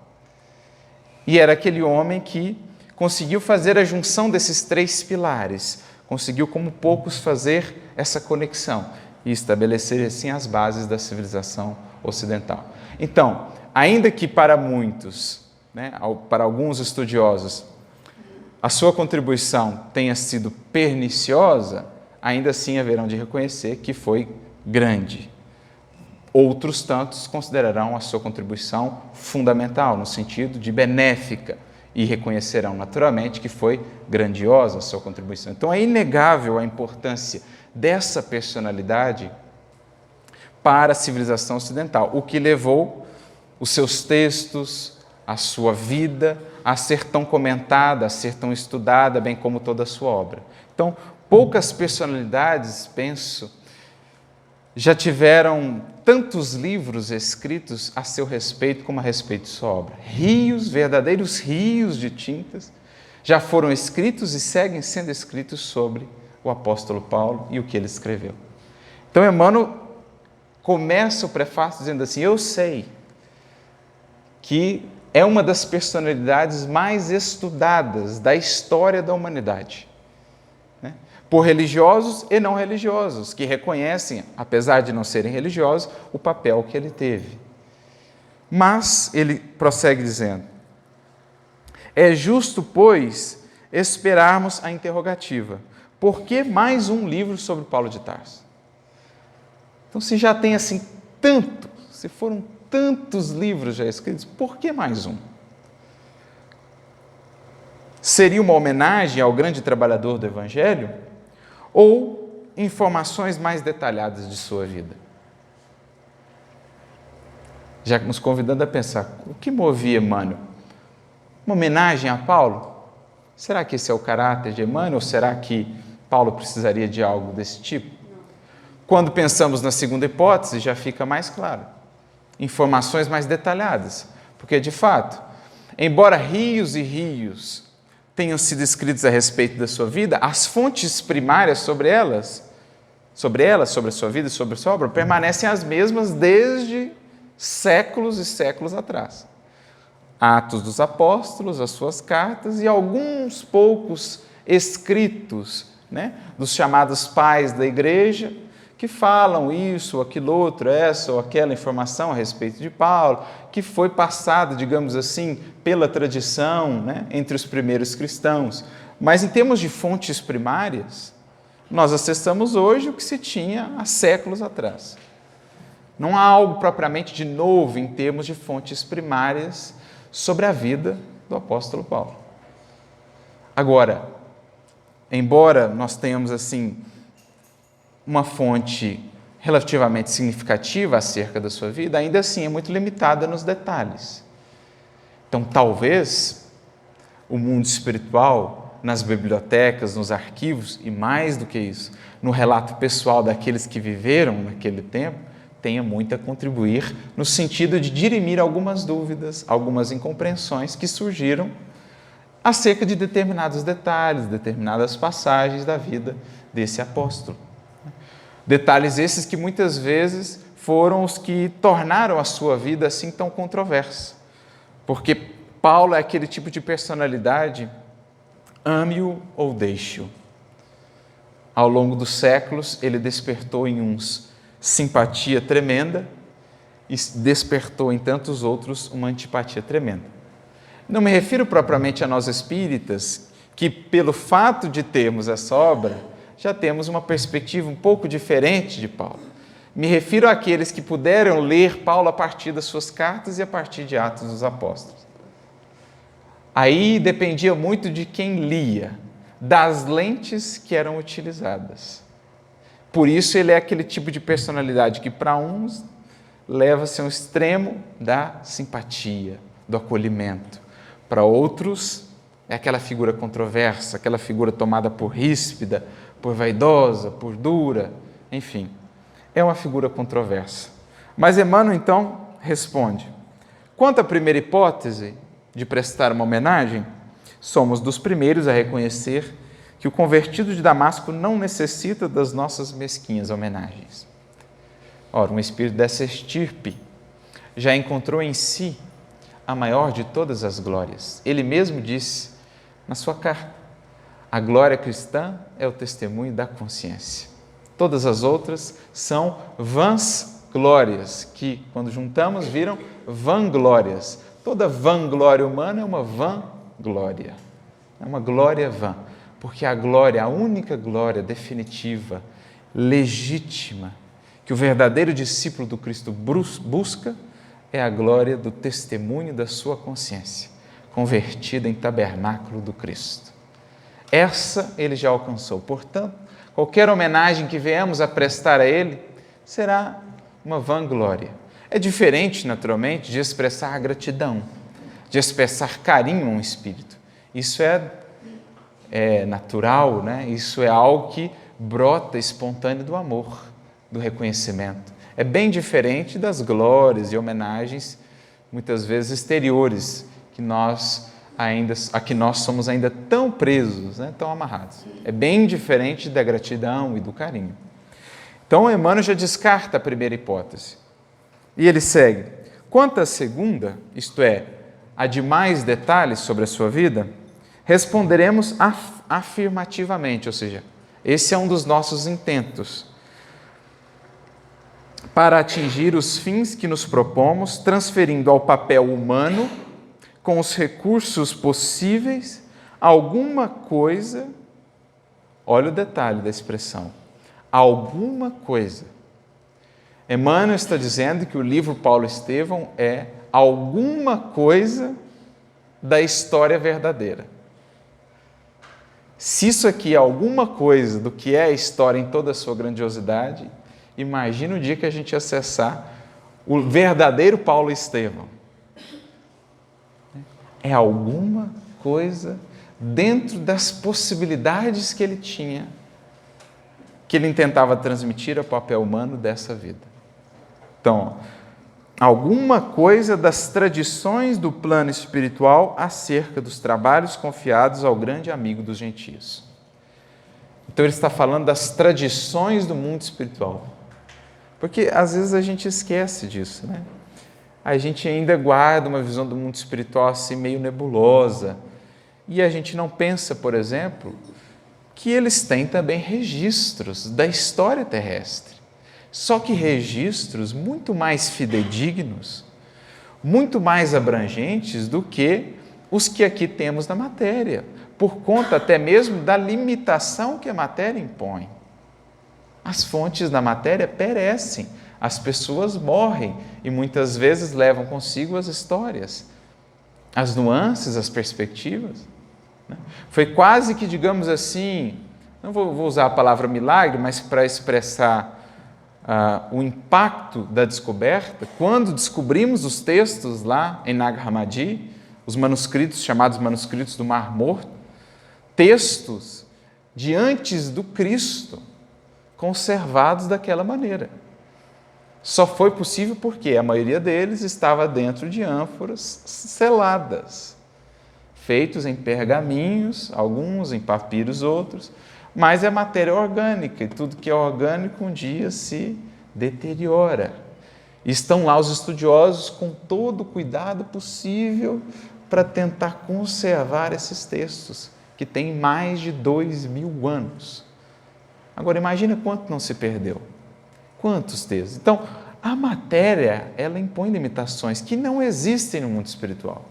S1: E era aquele homem que conseguiu fazer a junção desses 3 pilares, conseguiu, como poucos, fazer essa conexão e estabelecer, assim, as bases da civilização ocidental. Então, ainda que para muitos, né, para alguns estudiosos, a sua contribuição tenha sido perniciosa, ainda assim haverão de reconhecer que foi grande. Outros tantos considerarão a sua contribuição fundamental, no sentido de benéfica, e reconhecerão naturalmente que foi grandiosa a sua contribuição. Então é inegável a importância dessa personalidade para a civilização ocidental, o que levou os seus textos, a sua vida, a ser tão comentada, a ser tão estudada, bem como toda a sua obra. Então, poucas personalidades, penso, já tiveram tantos livros escritos a seu respeito como a respeito de sua obra. Rios, verdadeiros rios de tintas, já foram escritos e seguem sendo escritos sobre o apóstolo Paulo e o que ele escreveu. Então, Emmanuel começa o prefácio dizendo assim: eu sei que é uma das personalidades mais estudadas da história da humanidade, né? Por religiosos e não religiosos, que reconhecem, apesar de não serem religiosos, o papel que ele teve. Mas ele prossegue dizendo: é justo, pois, esperarmos a interrogativa: por que mais um livro sobre Paulo de Tarso? Então, se já tem assim tanto, se foram tantos livros já escritos, por que mais um? Seria uma homenagem ao grande trabalhador do Evangelho ou informações mais detalhadas de sua vida? Já nos convidando a pensar, o que movia Emmanuel? Uma homenagem a Paulo? Será que esse é o caráter de Emmanuel ou será que Paulo precisaria de algo desse tipo? Quando pensamos na segunda hipótese, já fica mais claro. Informações mais detalhadas, porque, de fato, embora rios e rios tenham sido escritos a respeito da sua vida, as fontes primárias sobre a sua vida e sobre a sua obra, permanecem as mesmas desde séculos e séculos atrás. Atos dos Apóstolos, as suas cartas e alguns poucos escritos, dos chamados pais da igreja, que falam isso, aquilo outro, essa ou aquela informação a respeito de Paulo, que foi passada, digamos assim, pela tradição, entre os primeiros cristãos. Mas em termos de fontes primárias, nós acessamos hoje o que se tinha há séculos atrás. Não há algo propriamente de novo em termos de fontes primárias sobre a vida do apóstolo Paulo. Agora, embora nós tenhamos assim uma fonte relativamente significativa acerca da sua vida, ainda assim é muito limitada nos detalhes. Então, talvez o mundo espiritual, nas bibliotecas, nos arquivos, e mais do que isso, no relato pessoal daqueles que viveram naquele tempo, tenha muito a contribuir no sentido de dirimir algumas dúvidas, algumas incompreensões que surgiram acerca de determinados detalhes, determinadas passagens da vida desse apóstolo. Detalhes esses que muitas vezes foram os que tornaram a sua vida assim tão controversa. Porque Paulo é aquele tipo de personalidade, ame-o ou deixe-o. Ao longo dos séculos, ele despertou em uns simpatia tremenda e despertou em tantos outros uma antipatia tremenda. Não me refiro propriamente a nós espíritas, que pelo fato de termos essa obra, já temos uma perspectiva um pouco diferente de Paulo. Me refiro àqueles que puderam ler Paulo a partir das suas cartas e a partir de Atos dos Apóstolos. Aí dependia muito de quem lia, das lentes que eram utilizadas. Por isso ele é aquele tipo de personalidade que para uns leva-se ao extremo da simpatia, do acolhimento. Para outros é aquela figura controversa, aquela figura tomada por ríspida, por vaidosa, por dura, enfim, é uma figura controversa. Mas Emmanuel, então, responde: quanto à primeira hipótese de prestar uma homenagem, somos dos primeiros a reconhecer que o convertido de Damasco não necessita das nossas mesquinhas homenagens. Ora, um espírito dessa estirpe já encontrou em si a maior de todas as glórias. Ele mesmo disse na sua carta: a glória cristã é o testemunho da consciência. Todas as outras são vãs glórias, que, quando juntamos, viram vanglórias. Toda vanglória humana é uma vã glória. É uma glória vã, porque a glória, a única glória definitiva, legítima, que o verdadeiro discípulo do Cristo busca, é a glória do testemunho da sua consciência, convertida em tabernáculo do Cristo. Essa ele já alcançou. Portanto, qualquer homenagem que venhamos a prestar a ele será uma vanglória. É diferente, naturalmente, de expressar gratidão, de expressar carinho a um espírito. Isso é natural, Isso é algo que brota espontâneo do amor, do reconhecimento. É bem diferente das glórias e homenagens, muitas vezes exteriores, a que nós somos ainda tão presos, tão amarrados. É bem diferente da gratidão e do carinho. Então, Emmanuel já descarta a primeira hipótese. E ele segue: quanto à segunda, isto é, a de mais detalhes sobre a sua vida, responderemos afirmativamente, ou seja, esse é um dos nossos intentos para atingir os fins que nos propomos, transferindo ao papel humano, com os recursos possíveis, alguma coisa, olha o detalhe da expressão, alguma coisa. Emmanuel está dizendo que o livro Paulo Estevão é alguma coisa da história verdadeira. Se isso aqui é alguma coisa do que é a história em toda a sua grandiosidade, imagina o dia que a gente acessar o verdadeiro Paulo Estevão. É alguma coisa dentro das possibilidades que ele tinha, que ele tentava transmitir ao papel humano dessa vida. Então, alguma coisa das tradições do plano espiritual acerca dos trabalhos confiados ao grande amigo dos gentios. Então ele está falando das tradições do mundo espiritual. Porque às vezes a gente esquece disso, né? A gente ainda guarda uma visão do mundo espiritual assim meio nebulosa. E a gente não pensa, por exemplo, que eles têm também registros da história terrestre. Só que registros muito mais fidedignos, muito mais abrangentes do que os que aqui temos na matéria, por conta até mesmo da limitação que a matéria impõe. As fontes da matéria perecem, as pessoas morrem e muitas vezes levam consigo as histórias, as nuances, as perspectivas. Foi quase que, digamos assim, não vou usar a palavra milagre, mas para expressar o impacto da descoberta, quando descobrimos os textos lá em Nag Hammadi, os manuscritos chamados manuscritos do Mar Morto, textos de antes do Cristo, conservados daquela maneira. Só foi possível porque a maioria deles estava dentro de ânforas seladas, feitos em pergaminhos, alguns em papiros, outros, mas é matéria orgânica, e tudo que é orgânico um dia se deteriora. Estão lá os estudiosos com todo o cuidado possível para tentar conservar esses textos, que têm mais de 2000 anos. Agora, imagina quanto não se perdeu. Quantos textos? Então, a matéria, ela impõe limitações que não existem no mundo espiritual.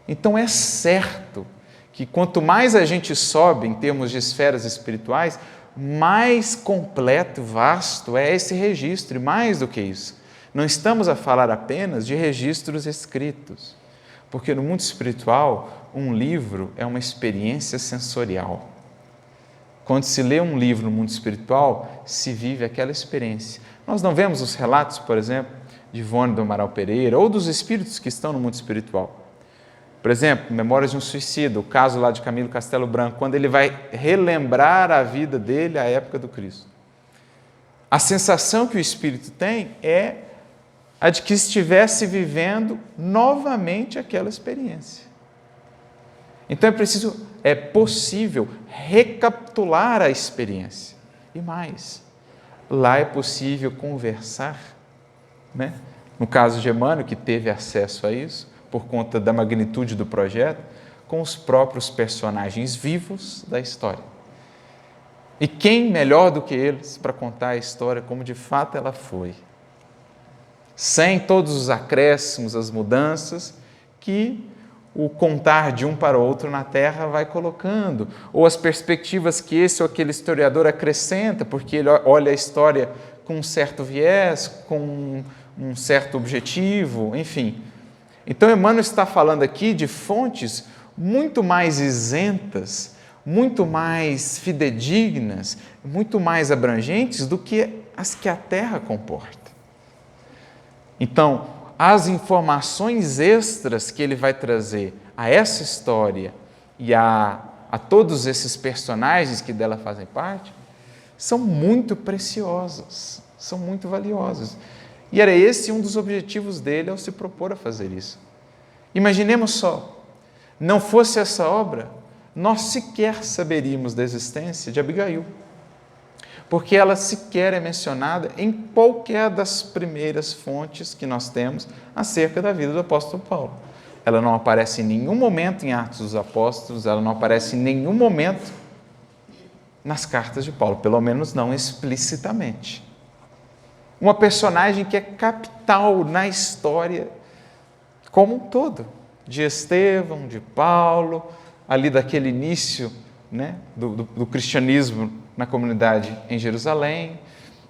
S1: Então, é certo que quanto mais a gente sobe em termos de esferas espirituais, mais completo, vasto é esse registro, e mais do que isso. Não estamos a falar apenas de registros escritos, porque no mundo espiritual, um livro é uma experiência sensorial. Quando se lê um livro no mundo espiritual, se vive aquela experiência. Nós não vemos os relatos, por exemplo, de Ivone do Amaral Pereira, ou dos espíritos que estão no mundo espiritual. Por exemplo, Memórias de um Suicida, o caso lá de Camilo Castelo Branco, quando ele vai relembrar a vida dele à época do Cristo. A sensação que o espírito tem é a de que estivesse vivendo novamente aquela experiência. Então é possível recapitular a experiência. E mais, lá é possível conversar, né? No caso de Emmanuel, que teve acesso a isso, por conta da magnitude do projeto, com os próprios personagens vivos da história. E quem melhor do que eles para contar a história como de fato ela foi? Sem todos os acréscimos, as mudanças que o contar de um para o outro na Terra vai colocando, ou as perspectivas que esse ou aquele historiador acrescenta, porque ele olha a história com um certo viés, com um certo objetivo, enfim. Então, Emmanuel está falando aqui de fontes muito mais isentas, muito mais fidedignas, muito mais abrangentes do que as que a Terra comporta. Então, as informações extras que ele vai trazer a essa história e a todos esses personagens que dela fazem parte, são muito preciosas, são muito valiosas. E era esse um dos objetivos dele ao se propor a fazer isso. Imaginemos só, não fosse essa obra, nós sequer saberíamos da existência de Abigail, porque ela sequer é mencionada em qualquer das primeiras fontes que nós temos acerca da vida do apóstolo Paulo. Ela não aparece em nenhum momento em Atos dos Apóstolos, ela não aparece em nenhum momento nas cartas de Paulo, pelo menos não explicitamente. Uma personagem que é capital na história como um todo, de Estevão, de Paulo, ali daquele início, né, do cristianismo na comunidade em Jerusalém,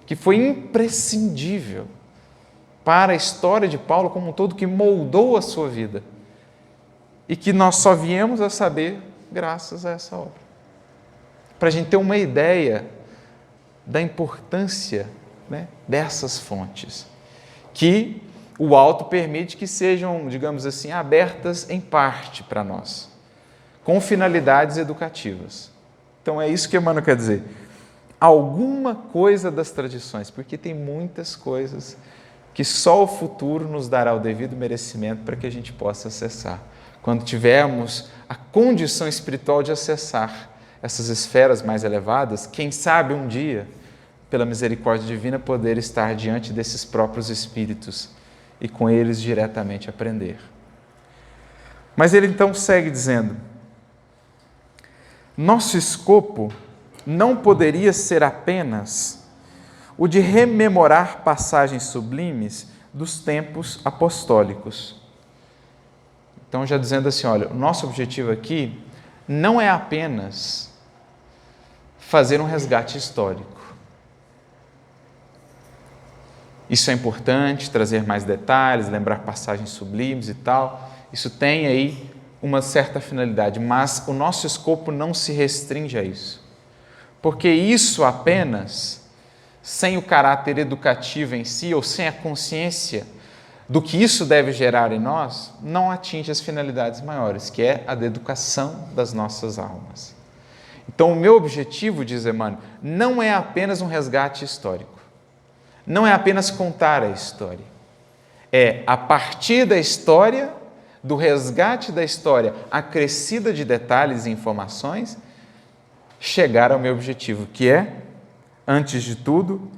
S1: que foi imprescindível para a história de Paulo como um todo, que moldou a sua vida e que nós só viemos a saber graças a essa obra. Para a gente ter uma ideia da importância, né, dessas fontes, que o alto permite que sejam, digamos assim, abertas em parte para nós, com finalidades educativas. Então é isso que Emmanuel quer dizer. Alguma coisa das tradições, porque tem muitas coisas que só o futuro nos dará o devido merecimento para que a gente possa acessar. Quando tivermos a condição espiritual de acessar essas esferas mais elevadas, quem sabe um dia, pela misericórdia divina, poder estar diante desses próprios espíritos e com eles diretamente aprender. Mas ele então segue dizendo: nosso escopo não poderia ser apenas o de rememorar passagens sublimes dos tempos apostólicos. Então, já dizendo assim, olha, o nosso objetivo aqui não é apenas fazer um resgate histórico. Isso é importante, trazer mais detalhes, lembrar passagens sublimes e tal. Isso tem aí uma certa finalidade, mas o nosso escopo não se restringe a isso. Porque isso apenas, sem o caráter educativo em si, ou sem a consciência do que isso deve gerar em nós, não atinge as finalidades maiores, que é a da educação das nossas almas. Então, o meu objetivo, diz Emmanuel, não é apenas um resgate histórico. Não é apenas contar a história. É, a partir da história, do resgate da história, acrescida de detalhes e informações, chegar ao meu objetivo, que é, antes de tudo,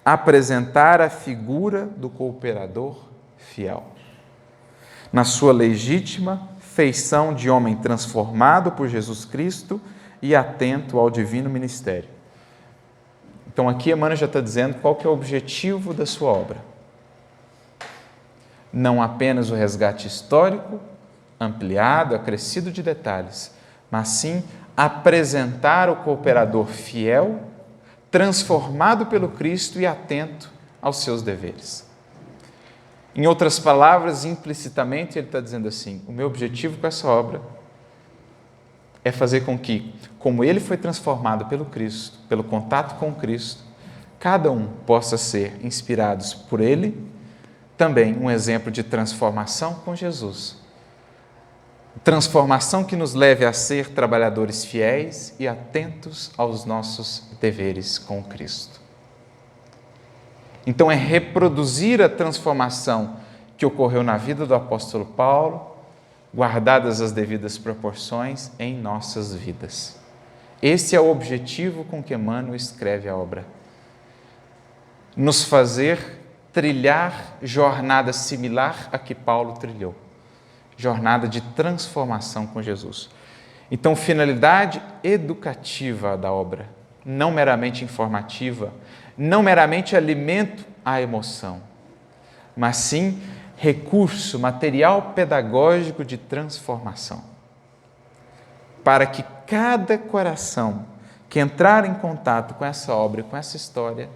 S1: apresentar a figura do cooperador fiel, na sua legítima feição de homem transformado por Jesus Cristo e atento ao divino ministério. Então aqui Emmanuel já está dizendo qual que é o objetivo da sua obra. Não apenas o resgate histórico, ampliado, acrescido de detalhes, mas sim apresentar o cooperador fiel, transformado pelo Cristo e atento aos seus deveres. Em outras palavras, implicitamente, ele está dizendo assim: o meu objetivo com essa obra é fazer com que, como ele foi transformado pelo Cristo, pelo contato com Cristo, cada um possa ser inspirados por ele, também um exemplo de transformação com Jesus. Transformação que nos leve a ser trabalhadores fiéis e atentos aos nossos deveres com Cristo. Então, é reproduzir a transformação que ocorreu na vida do apóstolo Paulo, guardadas as devidas proporções em nossas vidas. Esse é o objetivo com que Emmanuel escreve a obra. Nos fazer trilhar jornada similar a que Paulo trilhou. Jornada de transformação com Jesus. Então, finalidade educativa da obra, não meramente informativa, não meramente alimento à emoção, mas sim recurso, material pedagógico de transformação, para que cada coração que entrar em contato com essa obra e com essa história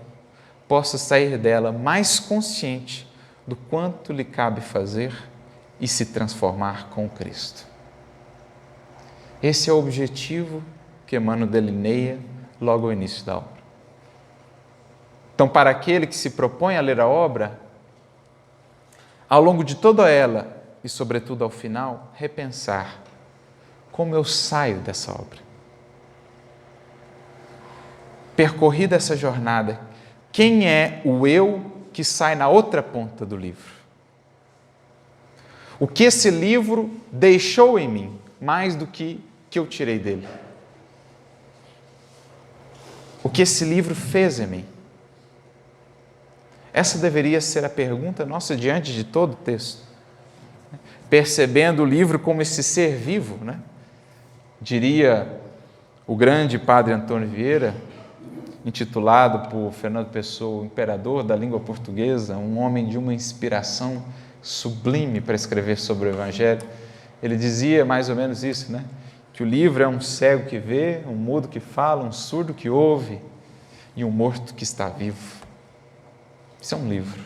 S1: possa sair dela mais consciente do quanto lhe cabe fazer e se transformar com Cristo. Esse é o objetivo que Emmanuel delineia logo ao início da obra. Então, para aquele que se propõe a ler a obra, ao longo de toda ela e, sobretudo, ao final, repensar como eu saio dessa obra. Percorrida essa jornada, quem é o eu que sai na outra ponta do livro? O que esse livro deixou em mim, mais do que eu tirei dele? O que esse livro fez em mim? Essa deveria ser a pergunta nossa diante de todo o texto. Percebendo o livro como esse ser vivo, né? Diria o grande padre Antônio Vieira, intitulado por Fernando Pessoa, o imperador da língua portuguesa, um homem de uma inspiração sublime para escrever sobre o Evangelho. Ele dizia mais ou menos isso, né? Que o livro é um cego que vê, um mudo que fala, um surdo que ouve e um morto que está vivo. Isso é um livro.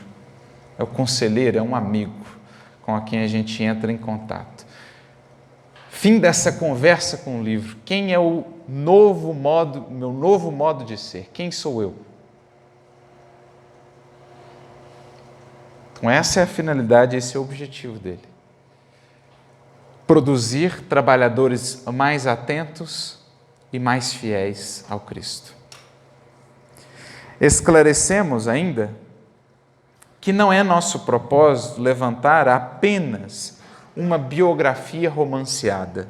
S1: É o conselheiro, é um amigo com quem a gente entra em contato. Fim dessa conversa com o livro. Quem é o novo modo, meu novo modo de ser? Quem sou eu? Então, essa é a finalidade, esse é o objetivo dele. Produzir trabalhadores mais atentos e mais fiéis ao Cristo. Esclarecemos ainda que não é nosso propósito levantar apenas uma biografia romanceada.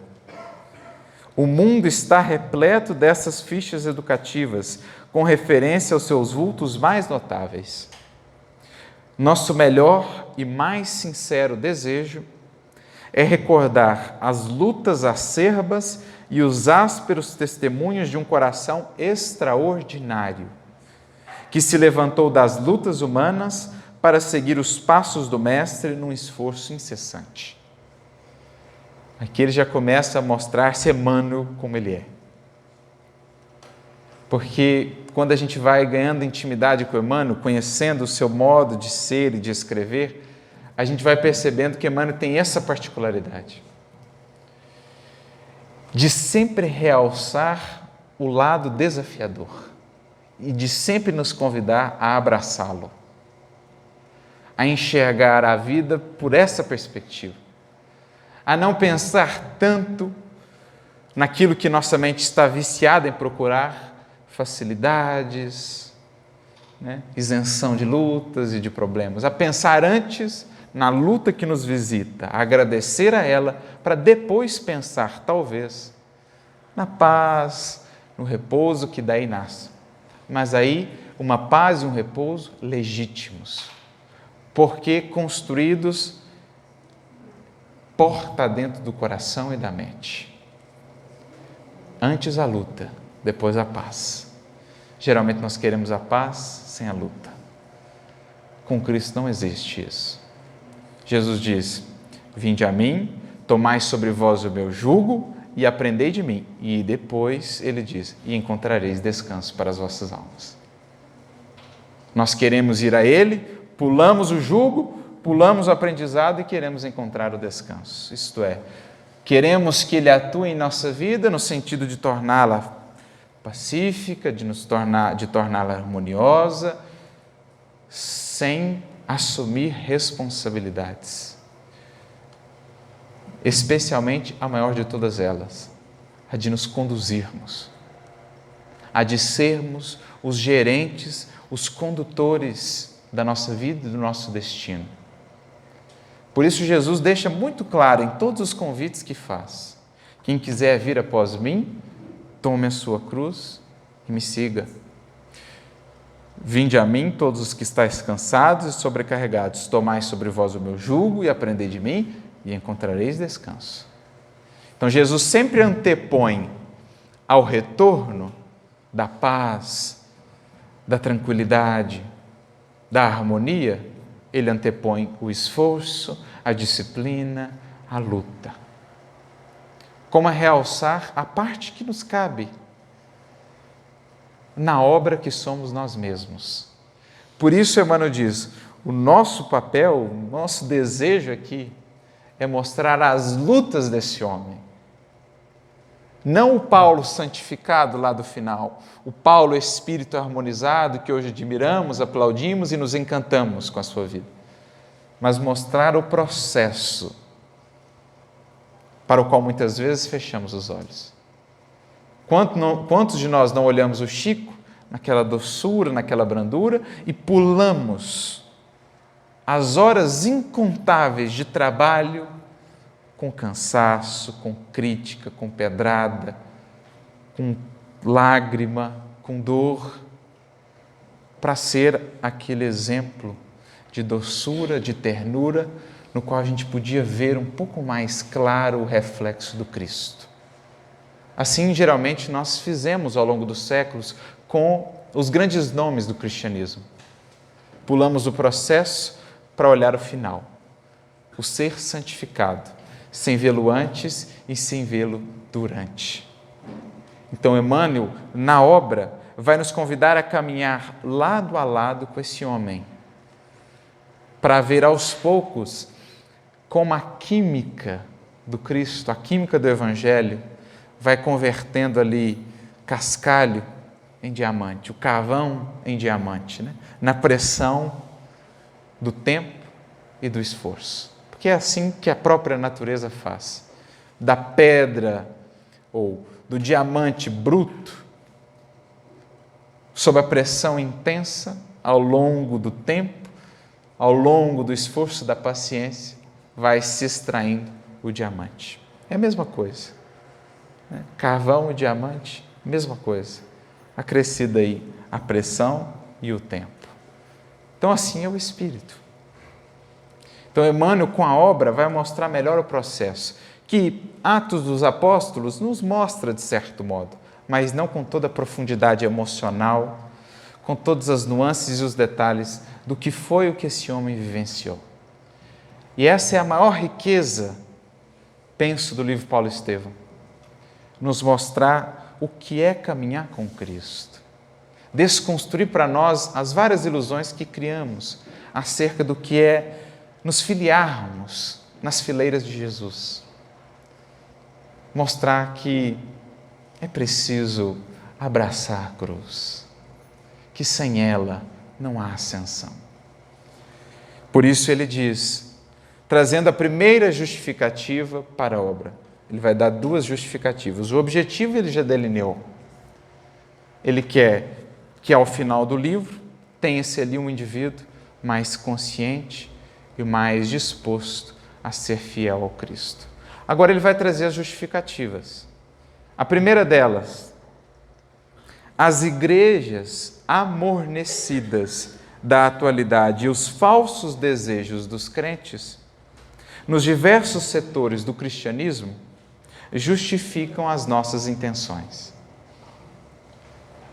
S1: O mundo está repleto dessas fichas educativas, com referência aos seus vultos mais notáveis. Nosso melhor e mais sincero desejo é recordar as lutas acerbas e os ásperos testemunhos de um coração extraordinário, que se levantou das lutas humanas para seguir os passos do Mestre num esforço incessante. Aqui ele já começa a mostrar-se Emmanuel como ele é. Porque quando a gente vai ganhando intimidade com Emmanuel, conhecendo o seu modo de ser e de escrever, a gente vai percebendo que Emmanuel tem essa particularidade de sempre realçar o lado desafiador e de sempre nos convidar a abraçá-lo, a enxergar a vida por essa perspectiva, a não pensar tanto naquilo que nossa mente está viciada em procurar, facilidades, isenção de lutas e de problemas, a pensar antes na luta que nos visita, a agradecer a ela, para depois pensar, talvez, na paz, no repouso que daí nasce. Mas aí, uma paz e um repouso legítimos, porque construídos porta dentro do coração e da mente. Antes a luta, depois a paz. Geralmente nós queremos a paz sem a luta. Com Cristo não existe isso. Jesus diz: vinde a mim, tomai sobre vós o meu jugo e aprendei de mim. E depois ele diz: e encontrareis descanso para as vossas almas. Nós queremos ir a ele, pulamos o jugo, pulamos o aprendizado e queremos encontrar o descanso. Isto é, queremos que ele atue em nossa vida no sentido de torná-la pacífica, de torná-la harmoniosa, sem assumir responsabilidades. Especialmente a maior de todas elas, a de nos conduzirmos, a de sermos os gerentes, os condutores da nossa vida e do nosso destino. Por isso Jesus deixa muito claro em todos os convites que faz: quem quiser vir após mim, tome a sua cruz e me siga. Vinde a mim, todos os que estáis cansados e sobrecarregados, tomai sobre vós o meu jugo e aprendei de mim, e encontrareis descanso. Então Jesus sempre antepõe ao retorno da paz, da tranquilidade, da harmonia, ele antepõe o esforço, a disciplina, a luta. Como a realçar a parte que nos cabe na obra que somos nós mesmos. Por isso Emmanuel diz: o nosso papel, o nosso desejo aqui é mostrar as lutas desse homem. Não o Paulo santificado lá do final, o Paulo espírito harmonizado que hoje admiramos, aplaudimos e nos encantamos com a sua vida, mas mostrar o processo para o qual muitas vezes fechamos os olhos. Quantos de nós não olhamos o Chico naquela doçura, naquela brandura e pulamos as horas incontáveis de trabalho com cansaço, com crítica, com pedrada, com lágrima, com dor, para ser aquele exemplo de doçura, de ternura, no qual a gente podia ver um pouco mais claro o reflexo do Cristo. Assim, geralmente, nós fizemos ao longo dos séculos com os grandes nomes do cristianismo. Pulamos o processo para olhar o final, o ser santificado, sem vê-lo antes e sem vê-lo durante. Então, Emmanuel, na obra, vai nos convidar a caminhar lado a lado com esse homem, para ver aos poucos como a química do Cristo, a química do Evangelho, vai convertendo ali cascalho em diamante, o carvão em diamante, na pressão do tempo e do esforço. Porque é assim que a própria natureza faz. Da pedra ou do diamante bruto, sob a pressão intensa, ao longo do tempo, ao longo do esforço da paciência, vai se extraindo o diamante. É a mesma coisa. Né? Carvão e diamante, mesma coisa. Acrescida aí a pressão e o tempo. Então, assim é o Espírito. Então, Emmanuel, com a obra, vai mostrar melhor o processo, que Atos dos Apóstolos nos mostra, de certo modo, mas não com toda a profundidade emocional, com todas as nuances e os detalhes do que foi o que esse homem vivenciou. E essa é a maior riqueza, penso, do livro Paulo Estevão, nos mostrar o que é caminhar com Cristo, desconstruir para nós as várias ilusões que criamos acerca do que é nos filiarmos nas fileiras de Jesus. Mostrar que é preciso abraçar a cruz, que sem ela não há ascensão. Por isso ele diz, trazendo a primeira justificativa para a obra. Ele vai dar duas justificativas. O objetivo ele já delineou. Ele quer que ao final do livro tenha-se ali um indivíduo mais consciente e mais disposto a ser fiel ao Cristo. Agora ele vai trazer as justificativas. A primeira delas, as igrejas amornecidas da atualidade e os falsos desejos dos crentes, nos diversos setores do cristianismo, justificam as nossas intenções.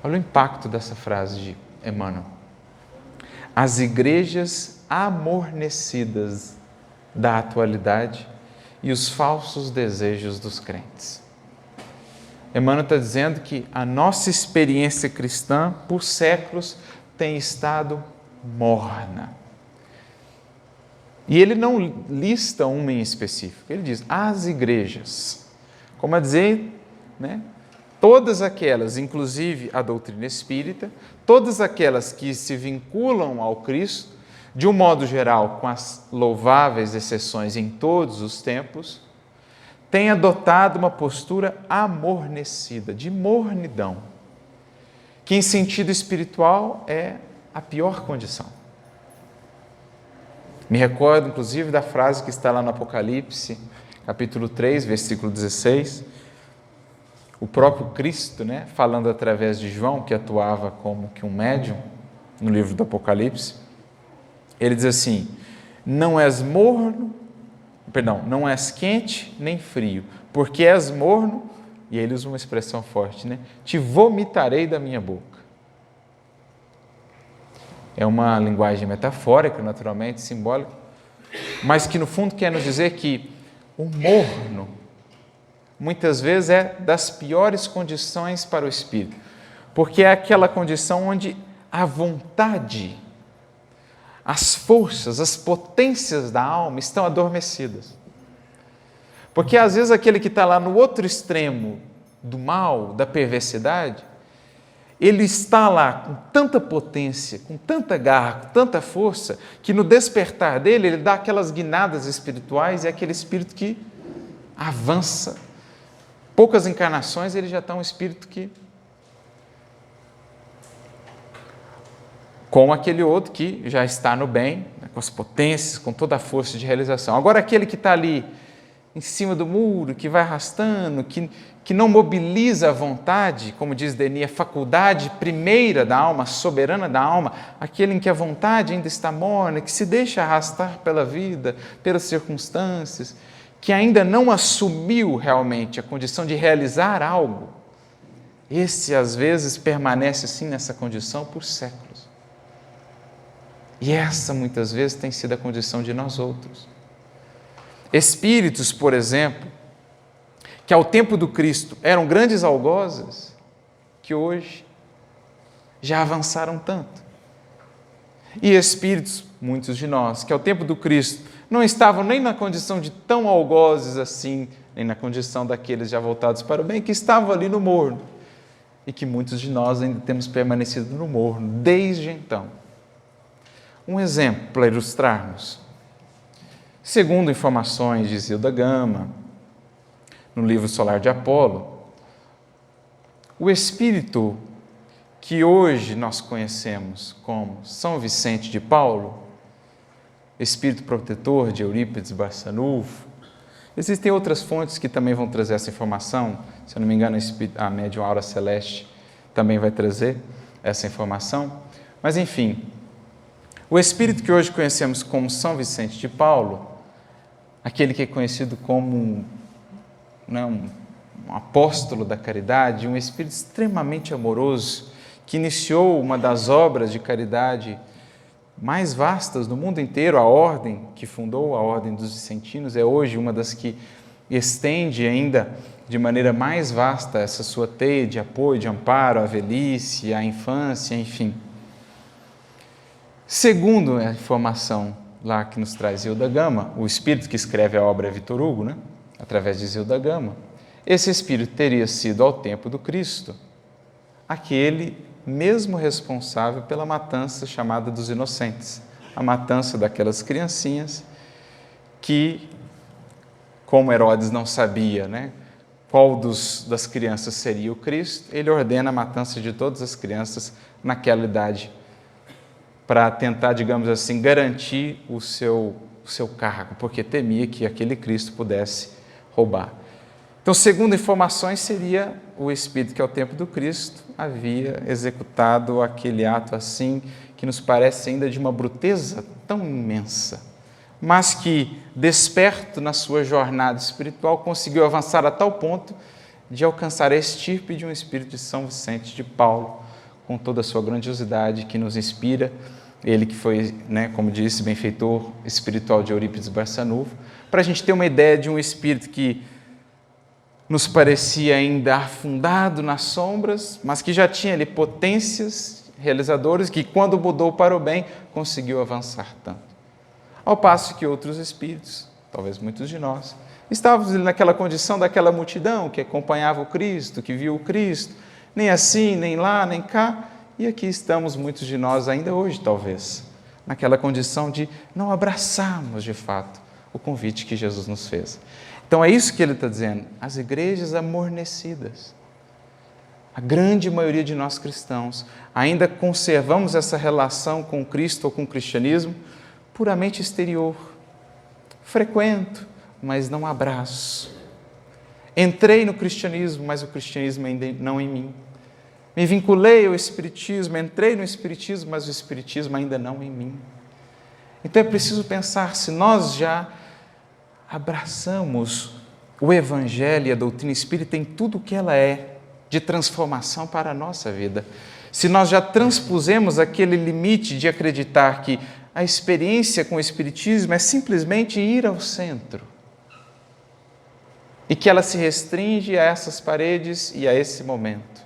S1: Olha o impacto dessa frase de Emmanuel. As igrejas amornecidas da atualidade e os falsos desejos dos crentes. Emmanuel está dizendo que a nossa experiência cristã, por séculos, tem estado morna. E ele não lista uma em específico, ele diz as igrejas. Como a dizer, né? Todas aquelas, inclusive a doutrina espírita, todas aquelas que se vinculam ao Cristo, de um modo geral, com as louváveis exceções em todos os tempos, têm adotado uma postura amornecida, de mornidão, que em sentido espiritual é a pior condição. Me recordo, inclusive, da frase que está lá no Apocalipse, capítulo 3, versículo 16, o próprio Cristo, né, falando através de João, que atuava como que um médium no livro do Apocalipse, ele diz assim, não és quente nem frio, porque és morno, e ele usa uma expressão forte, né, te vomitarei da minha boca. É uma linguagem metafórica, naturalmente, simbólica, mas que no fundo quer nos dizer que o morno, muitas vezes é das piores condições para o espírito, porque é aquela condição onde a vontade, as forças, as potências da alma estão adormecidas. Porque às vezes aquele que está lá no outro extremo do mal, da perversidade, ele está lá com tanta potência, com tanta garra, com tanta força, que no despertar dele, ele dá aquelas guinadas espirituais e é aquele espírito que avança. Poucas encarnações, ele já está um espírito que... com aquele outro que já está no bem, né, com as potências, com toda a força de realização. Agora, aquele que está ali em cima do muro, que vai arrastando, que não mobiliza a vontade, como diz Denis, a faculdade primeira da alma, soberana da alma, aquele em que a vontade ainda está morna, que se deixa arrastar pela vida, pelas circunstâncias, que ainda não assumiu realmente a condição de realizar algo, esse às vezes permanece assim nessa condição por séculos. E essa muitas vezes tem sido a condição de nós outros. Espíritos, por exemplo, que ao tempo do Cristo eram grandes algozes, que hoje já avançaram tanto. E espíritos, muitos de nós, que ao tempo do Cristo não estavam nem na condição de tão algozes assim, nem na condição daqueles já voltados para o bem, que estavam ali no morno. E que muitos de nós ainda temos permanecido no morno, desde então. Um exemplo para ilustrarmos. Segundo informações de Zilda Gama, no livro Solar de Apolo, o espírito que hoje nós conhecemos como São Vicente de Paulo espírito protetor de Eurípides Barçanufo. Existem outras fontes que também vão trazer essa informação. Se eu não me engano, a médium Aura Celeste também vai trazer essa informação. Mas, enfim, o espírito que hoje conhecemos como São Vicente de Paulo, aquele que é conhecido como um apóstolo da caridade, um espírito extremamente amoroso, que iniciou uma das obras de caridade mais vastas no mundo inteiro. A ordem que fundou, a Ordem dos Vicentinos, é hoje uma das que estende ainda de maneira mais vasta essa sua teia de apoio, de amparo à velhice, à infância, enfim. Segundo a informação lá que nos traz Zilda Gama, o espírito que escreve a obra é Vitor Hugo, através de Zilda Gama, esse espírito teria sido, ao tempo do Cristo, aquele mesmo responsável pela matança chamada dos inocentes, a matança daquelas criancinhas que, como Herodes não sabia, qual das crianças seria o Cristo, ele ordena a matança de todas as crianças naquela idade, para tentar, digamos assim, garantir o seu cargo, porque temia que aquele Cristo pudesse roubar. Então, segundo informações, seria o Espírito que, ao tempo do Cristo, havia executado aquele ato assim, que nos parece ainda de uma bruteza tão imensa, mas que, desperto na sua jornada espiritual, conseguiu avançar a tal ponto de alcançar a estirpe de um Espírito de São Vicente de Paulo, com toda a sua grandiosidade, que nos inspira. Ele que foi, como disse, benfeitor espiritual de Eurípides Barçanufo, para a gente ter uma ideia de um espírito que nos parecia ainda afundado nas sombras, mas que já tinha ali potências realizadoras, que quando mudou para o bem, conseguiu avançar tanto. Ao passo que outros espíritos, talvez muitos de nós, estávamos naquela condição daquela multidão que acompanhava o Cristo, que viu o Cristo, nem assim, nem lá, nem cá, e aqui estamos muitos de nós ainda hoje, talvez, naquela condição de não abraçarmos de fato o convite que Jesus nos fez. Então é isso que ele está dizendo, as igrejas amornecidas. A grande maioria de nós cristãos ainda conservamos essa relação com Cristo ou com o cristianismo puramente exterior. Frequento, mas não abraço. Entrei no cristianismo, mas o cristianismo ainda não em mim. Me vinculei ao espiritismo, entrei no espiritismo, mas o espiritismo ainda não em mim. Então é preciso pensar se nós já abraçamos o Evangelho e a doutrina espírita em tudo o que ela é, de transformação para a nossa vida. Se nós já transpusemos aquele limite de acreditar que a experiência com o espiritismo é simplesmente ir ao centro e que ela se restringe a essas paredes e a esse momento.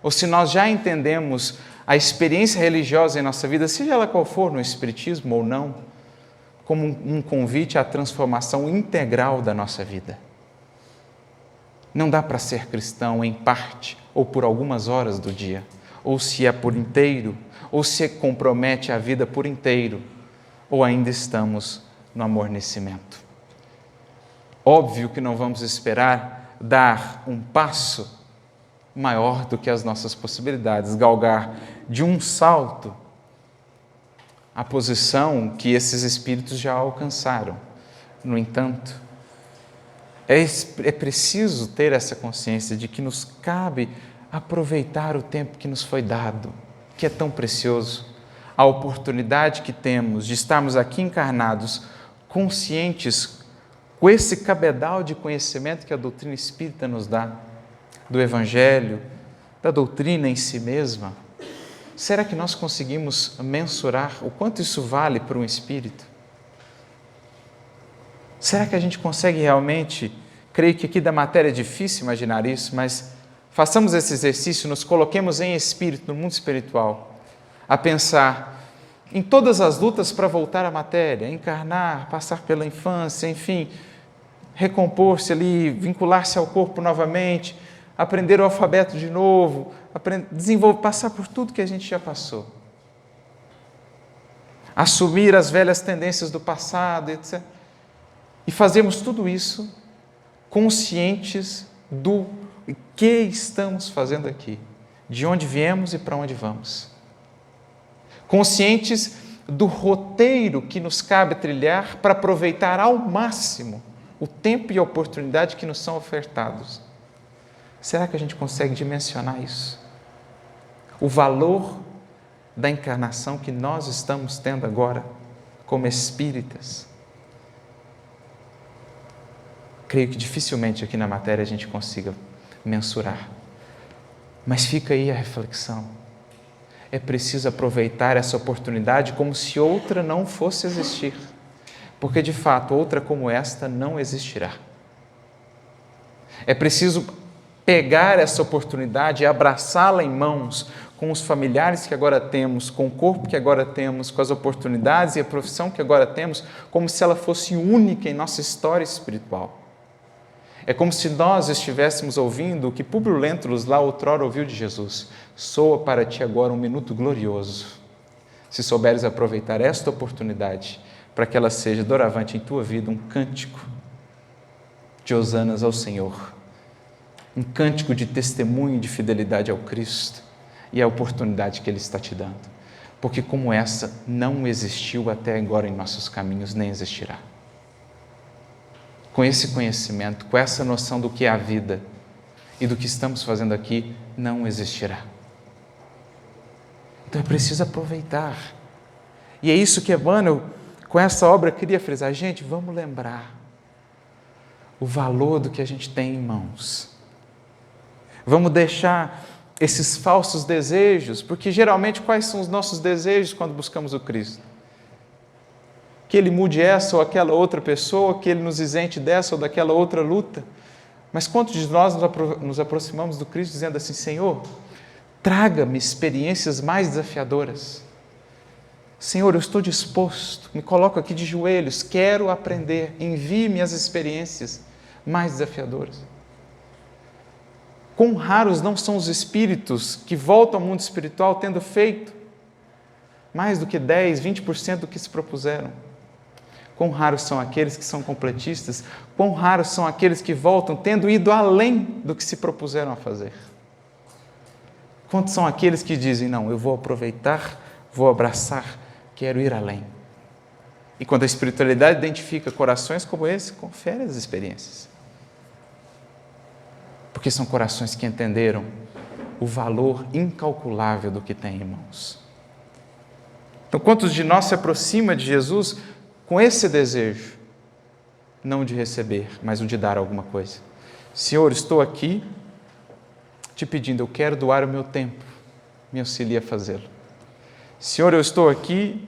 S1: Ou se nós já entendemos a experiência religiosa em nossa vida, seja ela qual for, no espiritismo ou não, como um convite à transformação integral da nossa vida. Não dá para ser cristão em parte ou por algumas horas do dia, ou se é por inteiro, ou se compromete a vida por inteiro, ou ainda estamos no amornecimento. Óbvio que não vamos esperar dar um passo maior do que as nossas possibilidades, galgar de um salto a posição que esses espíritos já alcançaram. No entanto, é preciso ter essa consciência de que nos cabe aproveitar o tempo que nos foi dado, que é tão precioso, a oportunidade que temos de estarmos aqui encarnados, conscientes com esse cabedal de conhecimento que a doutrina espírita nos dá, do Evangelho, da doutrina em si mesma. Será que nós conseguimos mensurar o quanto isso vale para um espírito? Será que a gente consegue realmente, creio que aqui da matéria é difícil imaginar isso, mas façamos esse exercício, nos coloquemos em espírito, no mundo espiritual, a pensar em todas as lutas para voltar à matéria, encarnar, passar pela infância, enfim, recompor-se ali, vincular-se ao corpo novamente, aprender o alfabeto de novo, desenvolver, passar por tudo que a gente já passou. Assumir as velhas tendências do passado, etc. E fazermos tudo isso conscientes do que estamos fazendo aqui, de onde viemos e para onde vamos. Conscientes do roteiro que nos cabe trilhar para aproveitar ao máximo o tempo e a oportunidade que nos são ofertados. Será que a gente consegue dimensionar isso? O valor da encarnação que nós estamos tendo agora como espíritas? Creio que dificilmente aqui na matéria a gente consiga mensurar. Mas fica aí a reflexão. É preciso aproveitar essa oportunidade como se outra não fosse existir. Porque, de fato, outra como esta não existirá. É preciso pegar essa oportunidade e abraçá-la em mãos com os familiares que agora temos, com o corpo que agora temos, com as oportunidades e a profissão que agora temos, como se ela fosse única em nossa história espiritual. É como se nós estivéssemos ouvindo o que Públio Lentulus lá outrora ouviu de Jesus. Soa para ti agora um minuto glorioso. Se souberes aproveitar esta oportunidade, para que ela seja doravante em tua vida um cântico de hosanas ao Senhor, um cântico de testemunho e de fidelidade ao Cristo e à oportunidade que Ele está te dando. Porque como essa não existiu até agora em nossos caminhos, nem existirá. Com esse conhecimento, com essa noção do que é a vida e do que estamos fazendo aqui, não existirá. Então é preciso aproveitar. E é isso que Emmanuel, com essa obra, queria frisar. Gente, vamos lembrar o valor do que a gente tem em mãos. Vamos deixar esses falsos desejos, porque geralmente quais são os nossos desejos quando buscamos o Cristo? Que Ele mude essa ou aquela outra pessoa, que Ele nos isente dessa ou daquela outra luta. Mas quantos de nós nos aproximamos do Cristo dizendo assim: Senhor, traga-me experiências mais desafiadoras. Senhor, eu estou disposto, me coloco aqui de joelhos, quero aprender, envie-me as experiências mais desafiadoras. Quão raros não são os espíritos que voltam ao mundo espiritual tendo feito mais do que 10, 20% do que se propuseram. Quão raros são aqueles que são completistas, quão raros são aqueles que voltam tendo ido além do que se propuseram a fazer. Quantos são aqueles que dizem: não, eu vou aproveitar, vou abraçar, quero ir além. E quando a espiritualidade identifica corações como esse, confere as experiências. Porque são corações que entenderam o valor incalculável do que tem em mãos. Então, quantos de nós se aproxima de Jesus com esse desejo, não de receber, mas o de dar alguma coisa? Senhor, estou aqui te pedindo, eu quero doar o meu tempo, me auxilia a fazê-lo. Senhor, eu estou aqui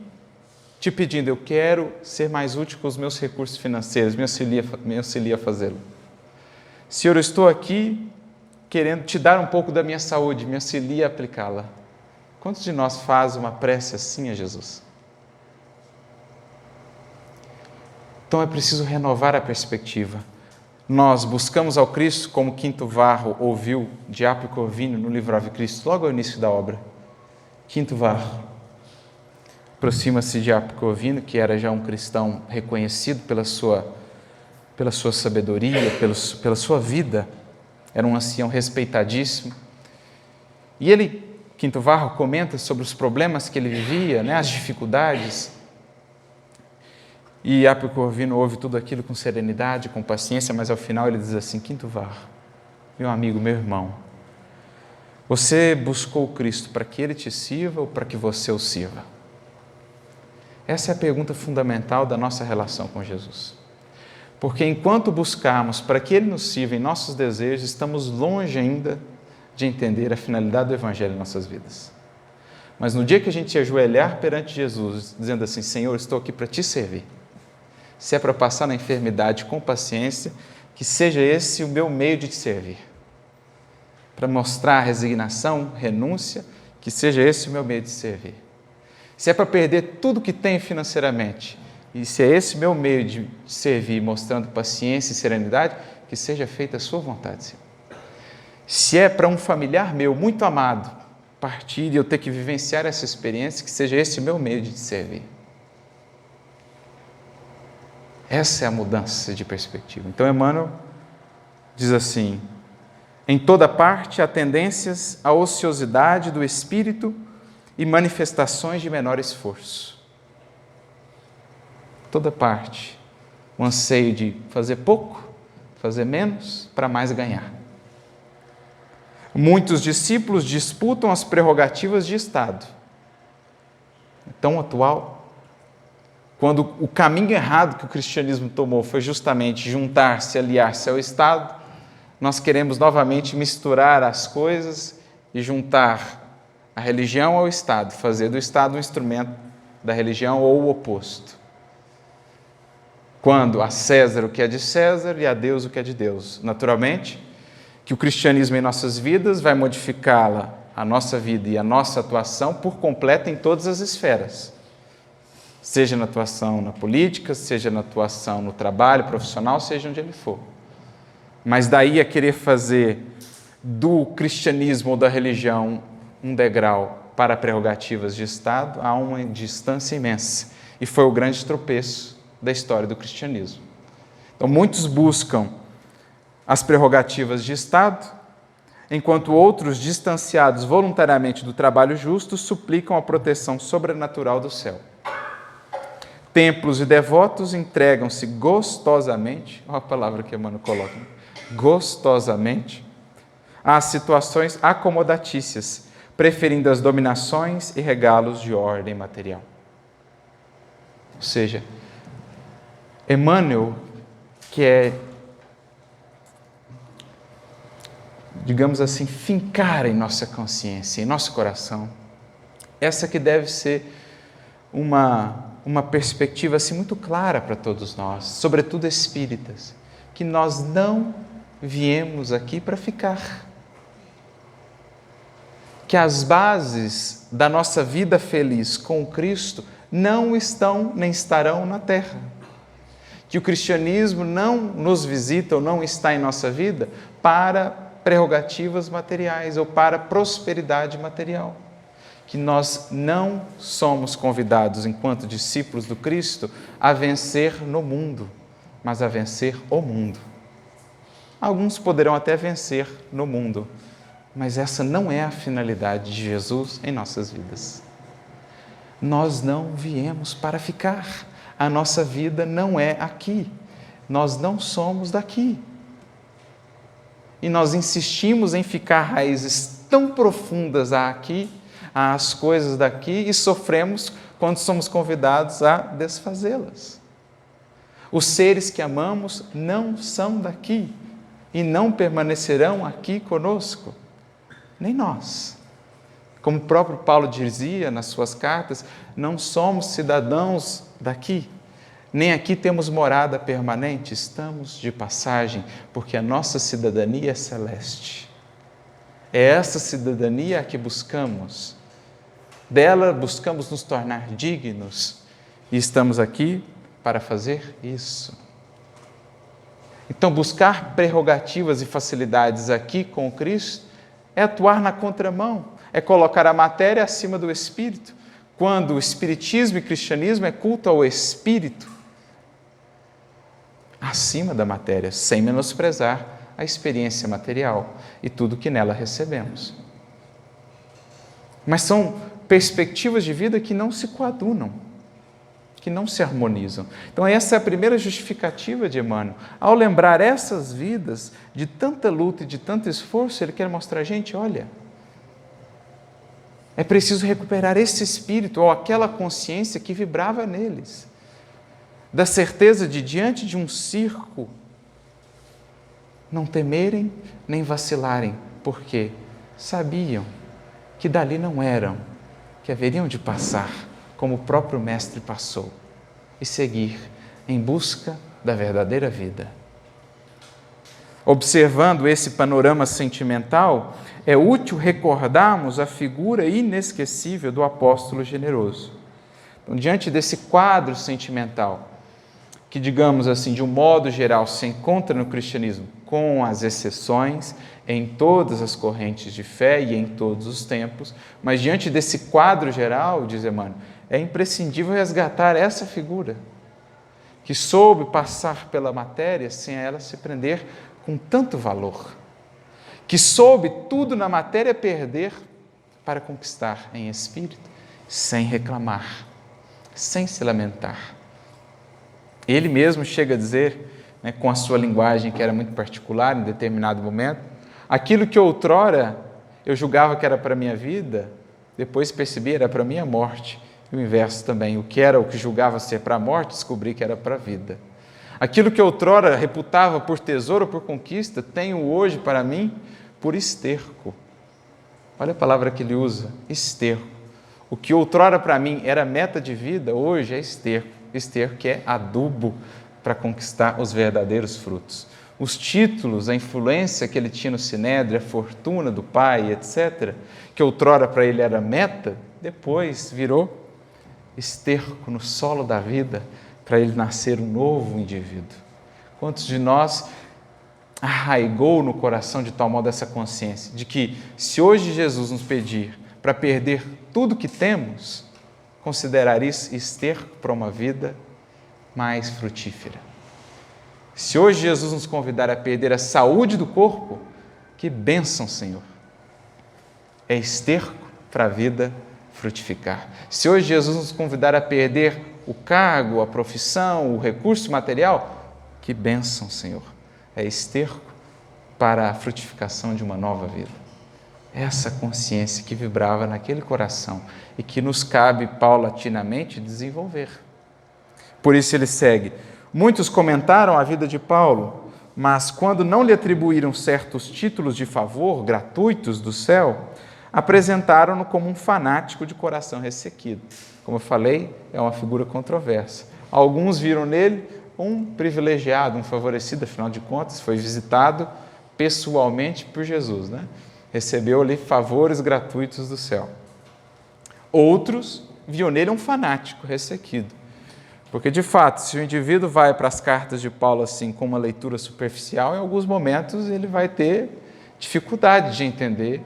S1: te pedindo, eu quero ser mais útil com os meus recursos financeiros, me auxilia a fazê-lo. Senhor, eu estou aqui querendo te dar um pouco da minha saúde, me auxilia a aplicá-la. Quantos de nós faz uma prece assim a Jesus? Então é preciso renovar a perspectiva. Nós buscamos ao Cristo, como Quinto Varro ouviu de Apio Corvino no livro Ave Cristo, logo ao início da obra. Quinto Varro aproxima-se de Apio Corvino, que era já um cristão reconhecido pela sua sabedoria, pela sua vida. Era um ancião respeitadíssimo. E ele, Quinto Varro, comenta sobre os problemas que ele vivia, as dificuldades. E Apio Corvino ouve tudo aquilo com serenidade, com paciência, mas ao final ele diz assim: Quinto Varro, meu amigo, meu irmão, você buscou o Cristo para que Ele te sirva ou para que você o sirva? Essa é a pergunta fundamental da nossa relação com Jesus. Porque enquanto buscarmos para que Ele nos sirva em nossos desejos, estamos longe ainda de entender a finalidade do Evangelho em nossas vidas. Mas no dia que a gente se ajoelhar perante Jesus, dizendo assim: Senhor, estou aqui para te servir. Se é para passar na enfermidade com paciência, que seja esse o meu meio de te servir. Para mostrar resignação, renúncia, que seja esse o meu meio de servir. Se é para perder tudo que tenho financeiramente, e se é esse meu meio de servir, mostrando paciência e serenidade, que seja feita a sua vontade, Senhor. Se é para um familiar meu, muito amado, partir e eu ter que vivenciar essa experiência, que seja esse o meu meio de te servir. Essa é a mudança de perspectiva. Então, Emmanuel diz assim: em toda parte há tendências à ociosidade do espírito e manifestações de menor esforço. toda parte o anseio de fazer pouco, fazer menos, para mais ganhar. Muitos discípulos disputam as prerrogativas de Estado. É tão atual. Quando o caminho errado que o cristianismo tomou foi justamente juntar-se, aliar-se ao Estado, nós queremos novamente misturar as coisas e juntar a religião ao Estado, fazer do Estado um instrumento da religião ou o oposto. Quando a César o que é de César e a Deus o que é de Deus. Naturalmente, que o cristianismo em nossas vidas vai modificá-la, a nossa vida e a nossa atuação por completo em todas as esferas. Seja na atuação na política, seja na atuação no trabalho profissional, seja onde ele for. Mas daí a querer fazer do cristianismo ou da religião um degrau para prerrogativas de Estado, há uma distância imensa. E foi o grande tropeço da história do cristianismo. Então, muitos buscam as prerrogativas de Estado, enquanto outros, distanciados voluntariamente do trabalho justo, suplicam a proteção sobrenatural do céu. Templos e devotos entregam-se gostosamente, olha a palavra que Emmanuel coloca, gostosamente, às situações acomodatícias, preferindo as dominações e regalos de ordem material. Ou seja, Emmanuel, que é, digamos assim, fincar em nossa consciência, em nosso coração, essa que deve ser uma perspectiva assim, muito clara para todos nós, sobretudo espíritas, que nós não viemos aqui para ficar. Que as bases da nossa vida feliz com Cristo não estão nem estarão na terra. Que o cristianismo não nos visita ou não está em nossa vida para prerrogativas materiais ou para prosperidade material. Que nós não somos convidados, enquanto discípulos do Cristo, a vencer no mundo, mas a vencer o mundo. Alguns poderão até vencer no mundo, mas essa não é a finalidade de Jesus em nossas vidas. Nós não viemos para ficar. A nossa vida não é aqui. Nós não somos daqui. E nós insistimos em ficar raízes tão profundas aqui, às coisas daqui, e sofremos quando somos convidados a desfazê-las. Os seres que amamos não são daqui e não permanecerão aqui conosco. Nem nós. Como o próprio Paulo dizia nas suas cartas, não somos cidadãos daqui, nem aqui temos morada permanente, estamos de passagem, porque a nossa cidadania é celeste. É essa cidadania a que buscamos. Dela buscamos nos tornar dignos e estamos aqui para fazer isso. Então, buscar prerrogativas e facilidades aqui com Cristo é atuar na contramão, é colocar a matéria acima do espírito, quando o espiritismo e o cristianismo é culto ao espírito, acima da matéria, sem menosprezar a experiência material e tudo que nela recebemos. Mas são perspectivas de vida que não se coadunam, que não se harmonizam. Então essa é a primeira justificativa de Emmanuel. Ao lembrar essas vidas de tanta luta e de tanto esforço, ele quer mostrar a gente, olha, é preciso recuperar esse espírito ou aquela consciência que vibrava neles, da certeza de, diante de um circo, não temerem nem vacilarem, porque sabiam que dali não eram, que haveriam de passar, como o próprio Mestre passou, e seguir em busca da verdadeira vida. Observando esse panorama sentimental, é útil recordarmos a figura inesquecível do apóstolo generoso. Então, diante desse quadro sentimental, que, digamos assim, de um modo geral, se encontra no cristianismo, com as exceções, em todas as correntes de fé e em todos os tempos, mas diante desse quadro geral, diz Emmanuel, é imprescindível resgatar essa figura, que soube passar pela matéria sem a ela se prender com tanto valor, que soube tudo na matéria perder para conquistar em espírito, sem reclamar, sem se lamentar. Ele mesmo chega a dizer, né, com a sua linguagem que era muito particular em determinado momento, aquilo que outrora eu julgava que era para a minha vida, depois percebi era para a minha morte. E o inverso também, o que julgava ser para a morte, descobri que era para a vida. Aquilo que outrora reputava por tesouro ou por conquista, tenho hoje para mim por esterco. Olha a palavra que ele usa, esterco. O que outrora para mim era meta de vida, hoje é esterco. Esterco que é adubo para conquistar os verdadeiros frutos. Os títulos, a influência que ele tinha no Sinédrio, a fortuna do pai, etc., que outrora para ele era meta, depois virou esterco no solo da vida para ele nascer um novo indivíduo. Quantos de nós arraigou no coração de tal modo essa consciência de que se hoje Jesus nos pedir para perder tudo que temos, considerar isso esterco para uma vida mais frutífera. Se hoje Jesus nos convidar a perder a saúde do corpo, que bênção, Senhor! É esterco para a vida frutificar. Se hoje Jesus nos convidar a perder o cargo, a profissão, o recurso material, que bênção, Senhor! É esterco para a frutificação de uma nova vida. Essa consciência que vibrava naquele coração e que nos cabe paulatinamente desenvolver. Por isso ele segue. Muitos comentaram a vida de Paulo, mas quando não lhe atribuíram certos títulos de favor gratuitos do céu, apresentaram-no como um fanático de coração ressequido. Como eu falei, é uma figura controversa. Alguns viram nele um privilegiado, um favorecido, afinal de contas, foi visitado pessoalmente por Jesus, né? Recebeu ali favores gratuitos do céu. Outros viam nele um fanático ressequido. Porque, de fato, se o indivíduo vai para as cartas de Paulo assim com uma leitura superficial, em alguns momentos ele vai ter dificuldade de entender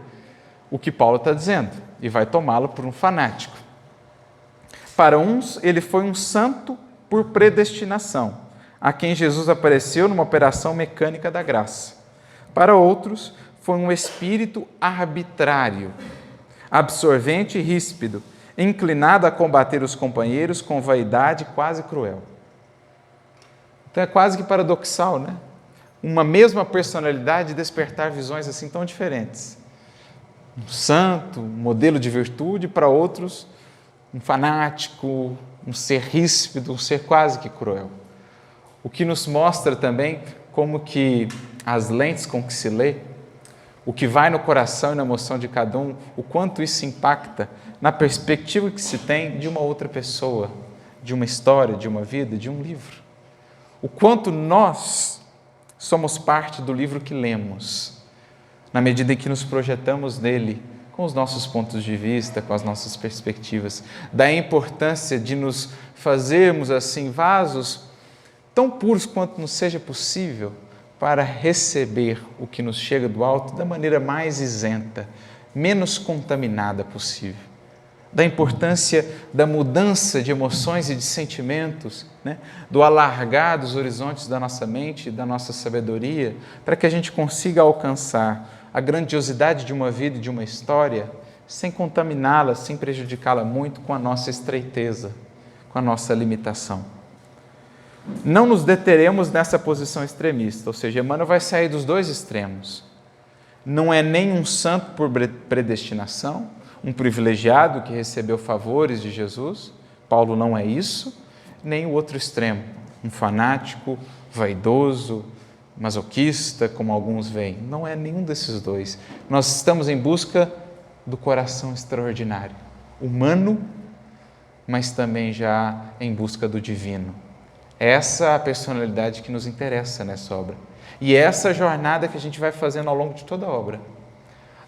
S1: o que Paulo está dizendo e vai tomá-lo por um fanático. Para uns, ele foi um santo por predestinação, a quem Jesus apareceu numa operação mecânica da graça. Para outros, foi um espírito arbitrário, absorvente e ríspido, inclinado a combater os companheiros com vaidade quase cruel. Então é quase que paradoxal, né? Uma mesma personalidade despertar visões assim tão diferentes. Um santo, um modelo de virtude, para outros, um fanático, um ser ríspido, um ser quase que cruel. O que nos mostra também como que as lentes com que se lê, o que vai no coração e na emoção de cada um, o quanto isso impacta na perspectiva que se tem de uma outra pessoa, de uma história, de uma vida, de um livro. O quanto nós somos parte do livro que lemos, na medida em que nos projetamos nele, com os nossos pontos de vista, com as nossas perspectivas, da importância de nos fazermos assim vasos tão puros quanto nos seja possível para receber o que nos chega do alto da maneira mais isenta, menos contaminada possível. Da importância da mudança de emoções e de sentimentos, né? Do alargar dos horizontes da nossa mente e da nossa sabedoria, para que a gente consiga alcançar a grandiosidade de uma vida e de uma história, sem contaminá-la, sem prejudicá-la muito com a nossa estreiteza, com a nossa limitação. Não nos deteremos nessa posição extremista, ou seja, Emmanuel vai sair dos dois extremos. Não é nem um santo por predestinação, um privilegiado que recebeu favores de Jesus, Paulo não é isso, nem o outro extremo, um fanático, vaidoso, masoquista, como alguns veem. Não é nenhum desses dois. Nós estamos em busca do coração extraordinário, humano, mas também já em busca do divino. Essa é a personalidade que nos interessa nessa obra. E essa jornada que a gente vai fazendo ao longo de toda a obra.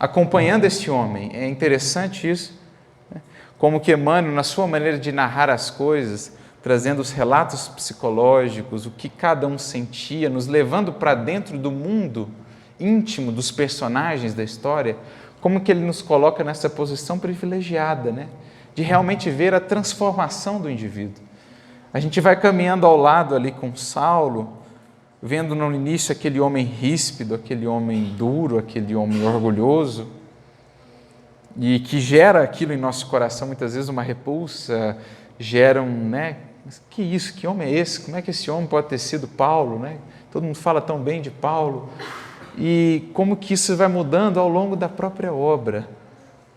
S1: Acompanhando esse homem, é interessante isso, né? Como que Emmanuel, na sua maneira de narrar as coisas, trazendo os relatos psicológicos, o que cada um sentia, nos levando para dentro do mundo íntimo dos personagens da história, como que ele nos coloca nessa posição privilegiada, né? De realmente ver a transformação do indivíduo. A gente vai caminhando ao lado ali com Saulo, vendo no início aquele homem ríspido, aquele homem duro, aquele homem orgulhoso, e que gera aquilo em nosso coração muitas vezes uma repulsa, gera Mas que isso? Que homem é esse? Como é que esse homem pode ter sido Paulo, né? Todo mundo fala tão bem de Paulo. E como que isso vai mudando ao longo da própria obra,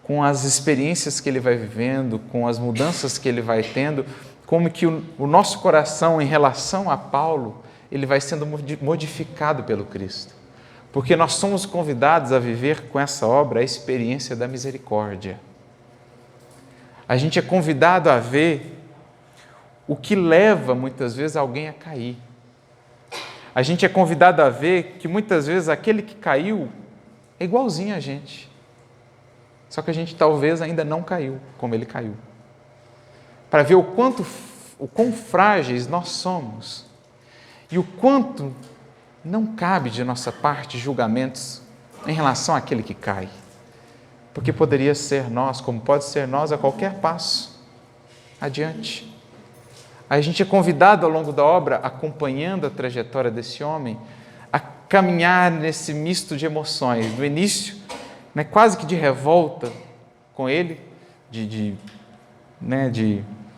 S1: com as experiências que ele vai vivendo, com as mudanças que ele vai tendo, como que o nosso coração em relação a Paulo, ele vai sendo modificado pelo Cristo. Porque nós somos convidados a viver com essa obra a experiência da misericórdia. A gente é convidado a ver o que leva muitas vezes alguém a cair. A gente é convidado a ver que muitas vezes aquele que caiu é igualzinho a gente. Só que a gente talvez ainda não caiu como ele caiu. Para ver o quão frágeis nós somos e o quanto não cabe de nossa parte julgamentos em relação àquele que cai. Porque poderia ser nós, como pode ser nós a qualquer passo adiante. A gente é convidado ao longo da obra, acompanhando a trajetória desse homem, a caminhar nesse misto de emoções. No início, né, quase que de revolta com ele, de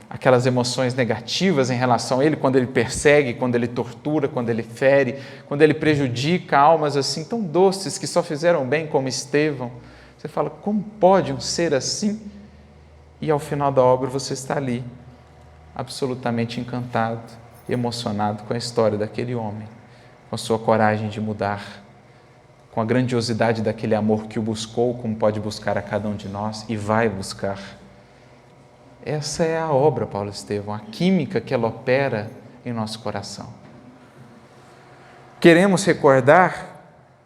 S1: aquelas emoções negativas em relação a ele, quando ele persegue, quando ele tortura, quando ele fere, quando ele prejudica almas assim tão doces que só fizeram bem, como Estevão. Você fala, como pode um ser assim? E ao final da obra você está ali, absolutamente encantado, emocionado com a história daquele homem, com a sua coragem de mudar, com a grandiosidade daquele amor que o buscou, como pode buscar a cada um de nós e vai buscar. Essa é a obra, Paulo Estevão, a química que ela opera em nosso coração. Queremos recordar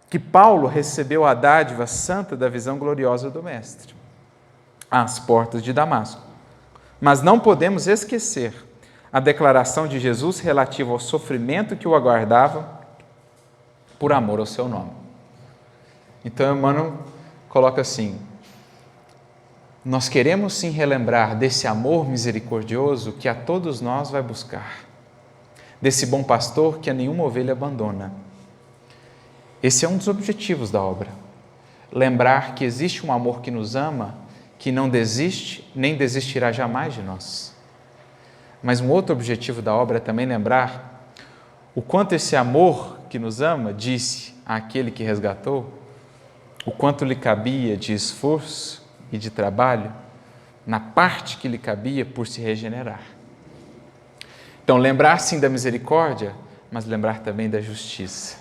S1: que Paulo recebeu a dádiva santa da visão gloriosa do Mestre, às portas de Damasco. Mas não podemos esquecer a declaração de Jesus relativa ao sofrimento que o aguardava por amor ao seu nome. Então, Emmanuel coloca assim: nós queremos sim relembrar desse amor misericordioso que a todos nós vai buscar, desse bom pastor que a nenhuma ovelha abandona. Esse é um dos objetivos da obra, lembrar que existe um amor que nos ama, que não desiste, nem desistirá jamais de nós. Mas um outro objetivo da obra é também lembrar o quanto esse amor que nos ama disse àquele que resgatou, o quanto lhe cabia de esforço e de trabalho na parte que lhe cabia por se regenerar. Então, lembrar sim da misericórdia, mas lembrar também da justiça.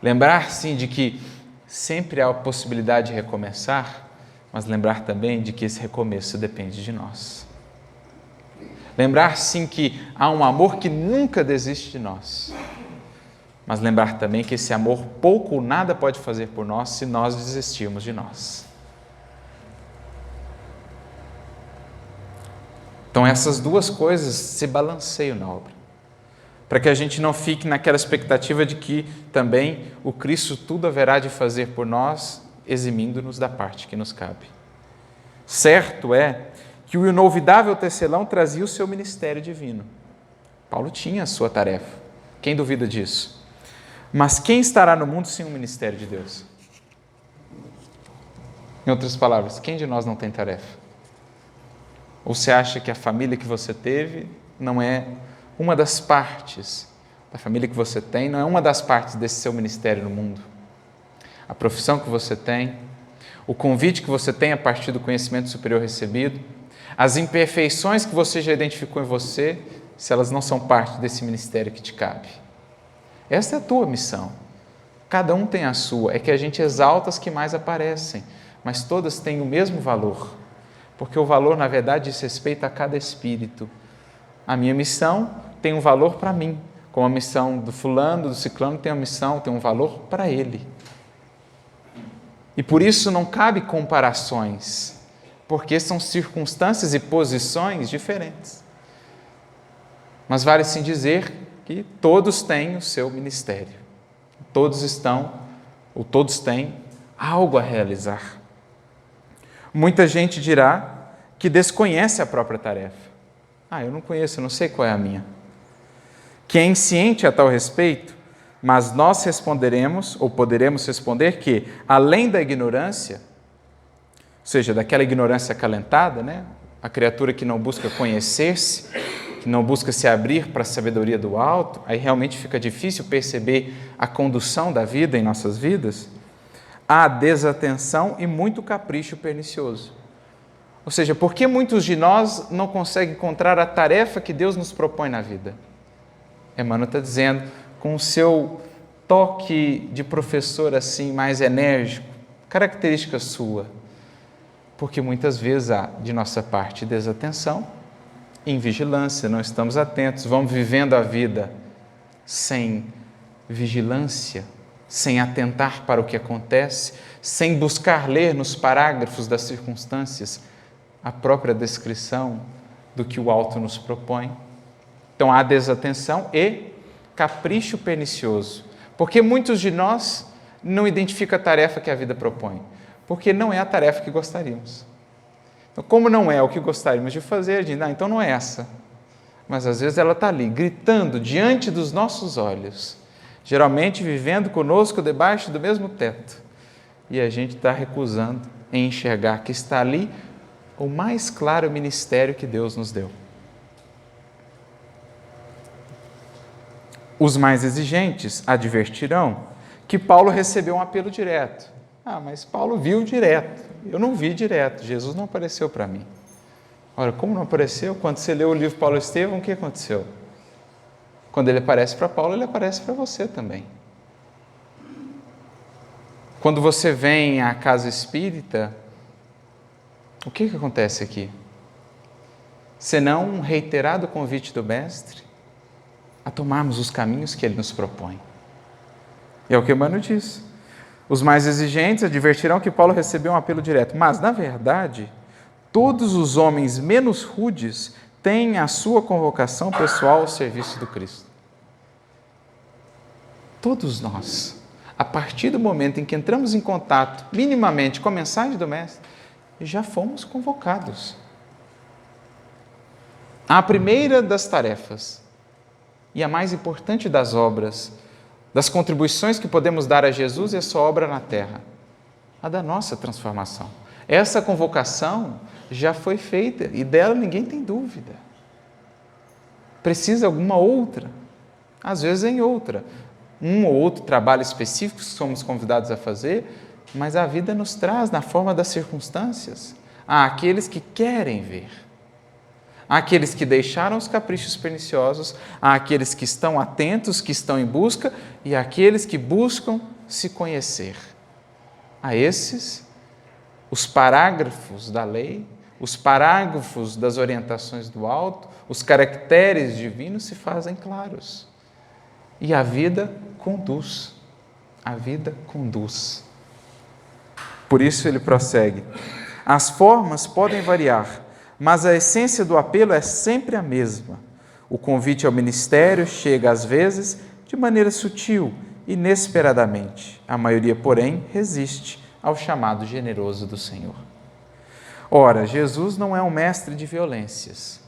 S1: Lembrar sim de que sempre há a possibilidade de recomeçar, mas lembrar também de que esse recomeço depende de nós. Lembrar sim que há um amor que nunca desiste de nós, mas lembrar também que esse amor pouco ou nada pode fazer por nós se nós desistirmos de nós. Então essas duas coisas se balanceiam na obra, para que a gente não fique naquela expectativa de que também o Cristo tudo haverá de fazer por nós, eximindo-nos da parte que nos cabe. Certo é que o inolvidável tecelão trazia o seu ministério divino. Paulo tinha a sua tarefa. Quem duvida disso? Mas quem estará no mundo sem o ministério de Deus? Em outras palavras, quem de nós não tem tarefa? Ou você acha que a família que você teve não é uma das partes da família que você tem, não é uma das partes desse seu ministério no mundo? A profissão que você tem, o convite que você tem a partir do conhecimento superior recebido, as imperfeições que você já identificou em você, se elas não são parte desse ministério que te cabe. Essa é a tua missão. Cada um tem a sua. É que a gente exalta as que mais aparecem, mas todas têm o mesmo valor, porque o valor, na verdade, diz respeito a cada espírito. A minha missão tem um valor para mim, como a missão do fulano, do ciclano tem uma missão, tem um valor para ele. E por isso não cabe comparações, porque são circunstâncias e posições diferentes. Mas vale sim dizer que todos têm o seu ministério. Todos têm algo a realizar. Muita gente dirá que desconhece a própria tarefa. Eu não conheço, eu não sei qual é a minha. Que é insciente a tal respeito, mas nós responderemos, ou poderemos responder que, além da ignorância, ou seja, daquela ignorância acalentada, a criatura que não busca conhecer-se, que não busca se abrir para a sabedoria do alto, aí realmente fica difícil perceber a condução da vida em nossas vidas, há desatenção e muito capricho pernicioso. Ou seja, por que muitos de nós não conseguem encontrar a tarefa que Deus nos propõe na vida? Emmanuel está dizendo, com o seu toque de professor assim mais enérgico, característica sua, porque muitas vezes há de nossa parte desatenção, invigilância, não estamos atentos, vamos vivendo a vida sem vigilância, sem atentar para o que acontece, sem buscar ler nos parágrafos das circunstâncias a própria descrição do que o alto nos propõe. Então há desatenção e capricho pernicioso, porque muitos de nós não identificam a tarefa que a vida propõe, porque não é a tarefa que gostaríamos. Então, como não é o que gostaríamos de fazer, a gente diz, então não é essa. Mas às vezes ela está ali, gritando diante dos nossos olhos, geralmente vivendo conosco debaixo do mesmo teto. E a gente está recusando em enxergar que está ali o mais claro ministério que Deus nos deu. Os mais exigentes advertirão que Paulo recebeu um apelo direto. Mas Paulo viu direto, eu não vi direto, Jesus não apareceu para mim. Ora, como não apareceu? Quando você leu o livro Paulo Estevão, o que aconteceu? Quando ele aparece para Paulo, ele aparece para você também. Quando você vem à casa espírita, o que acontece aqui? Senão um reiterado convite do Mestre a tomarmos os caminhos que ele nos propõe. E é o que Emmanuel diz. Os mais exigentes advertirão que Paulo recebeu um apelo direto, mas, na verdade, todos os homens menos rudes têm a sua convocação pessoal ao serviço do Cristo. Todos nós, a partir do momento em que entramos em contato, minimamente, com a mensagem do Mestre, já fomos convocados. A primeira das tarefas e a mais importante das obras, das contribuições que podemos dar a Jesus e a sua obra na terra, a da nossa transformação. Essa convocação já foi feita e dela ninguém tem dúvida. Precisa alguma outra, às vezes em outra. Um ou outro trabalho específico que somos convidados a fazer, mas a vida nos traz na forma das circunstâncias. Há aqueles que querem ver. Há aqueles que deixaram os caprichos perniciosos, há aqueles que estão atentos, que estão em busca, e há aqueles que buscam se conhecer. A esses, os parágrafos da lei, os parágrafos das orientações do alto, os caracteres divinos se fazem claros. E a vida conduz. A vida conduz. Por isso ele prossegue. As formas podem variar, mas a essência do apelo é sempre a mesma. O convite ao ministério chega, às vezes, de maneira sutil, inesperadamente. A maioria, porém, resiste ao chamado generoso do Senhor. Ora, Jesus não é um mestre de violências.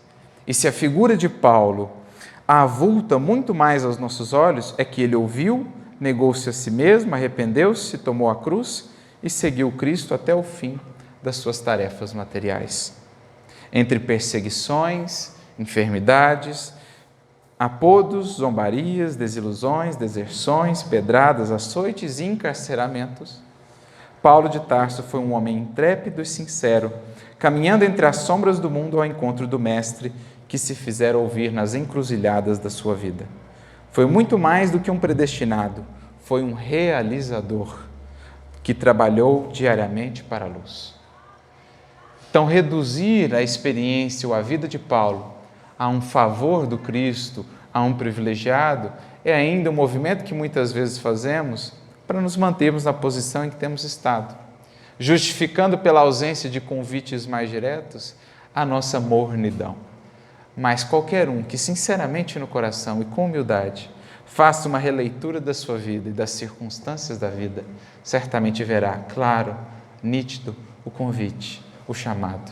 S1: E se a figura de Paulo avulta muito mais aos nossos olhos, é que ele ouviu, negou-se a si mesmo, arrependeu-se, tomou a cruz e seguiu Cristo até o fim das suas tarefas materiais. Entre perseguições, enfermidades, apodos, zombarias, desilusões, deserções, pedradas, açoites e encarceramentos, Paulo de Tarso foi um homem intrépido e sincero, caminhando entre as sombras do mundo ao encontro do Mestre, que se fizera ouvir nas encruzilhadas da sua vida. Foi muito mais do que um predestinado, foi um realizador que trabalhou diariamente para a luz. Então, reduzir a experiência ou a vida de Paulo a um favor do Cristo, a um privilegiado, é ainda um movimento que muitas vezes fazemos para nos mantermos na posição em que temos estado, justificando pela ausência de convites mais diretos a nossa mornidão. Mas qualquer um que sinceramente no coração e com humildade faça uma releitura da sua vida e das circunstâncias da vida, certamente verá claro, nítido, o convite, o chamado,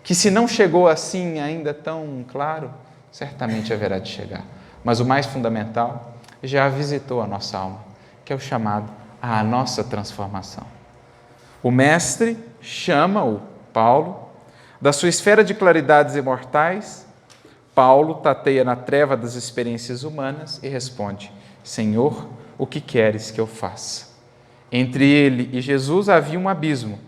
S1: que se não chegou assim ainda tão claro, certamente haverá de chegar. Mas o mais fundamental já visitou a nossa alma, que é o chamado à nossa transformação. O Mestre chama o Paulo da sua esfera de claridades imortais Paulo tateia na treva das experiências humanas e responde: Senhor, o que queres que eu faça? Entre ele e Jesus havia um abismo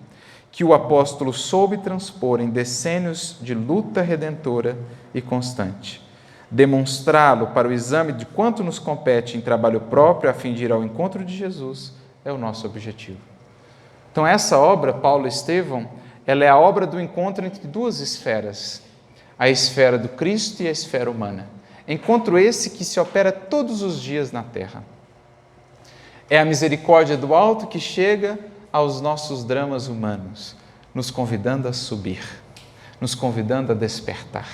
S1: que o apóstolo soube transpor em decênios de luta redentora e constante. Demonstrá-lo para o exame de quanto nos compete em trabalho próprio a fim de ir ao encontro de Jesus é o nosso objetivo. Então essa obra, Paulo e Estevão, ela é a obra do encontro entre duas esferas, a esfera do Cristo e a esfera humana. Encontro esse que se opera todos os dias na terra. É a misericórdia do alto que chega aos nossos dramas humanos, nos convidando a subir, nos convidando a despertar,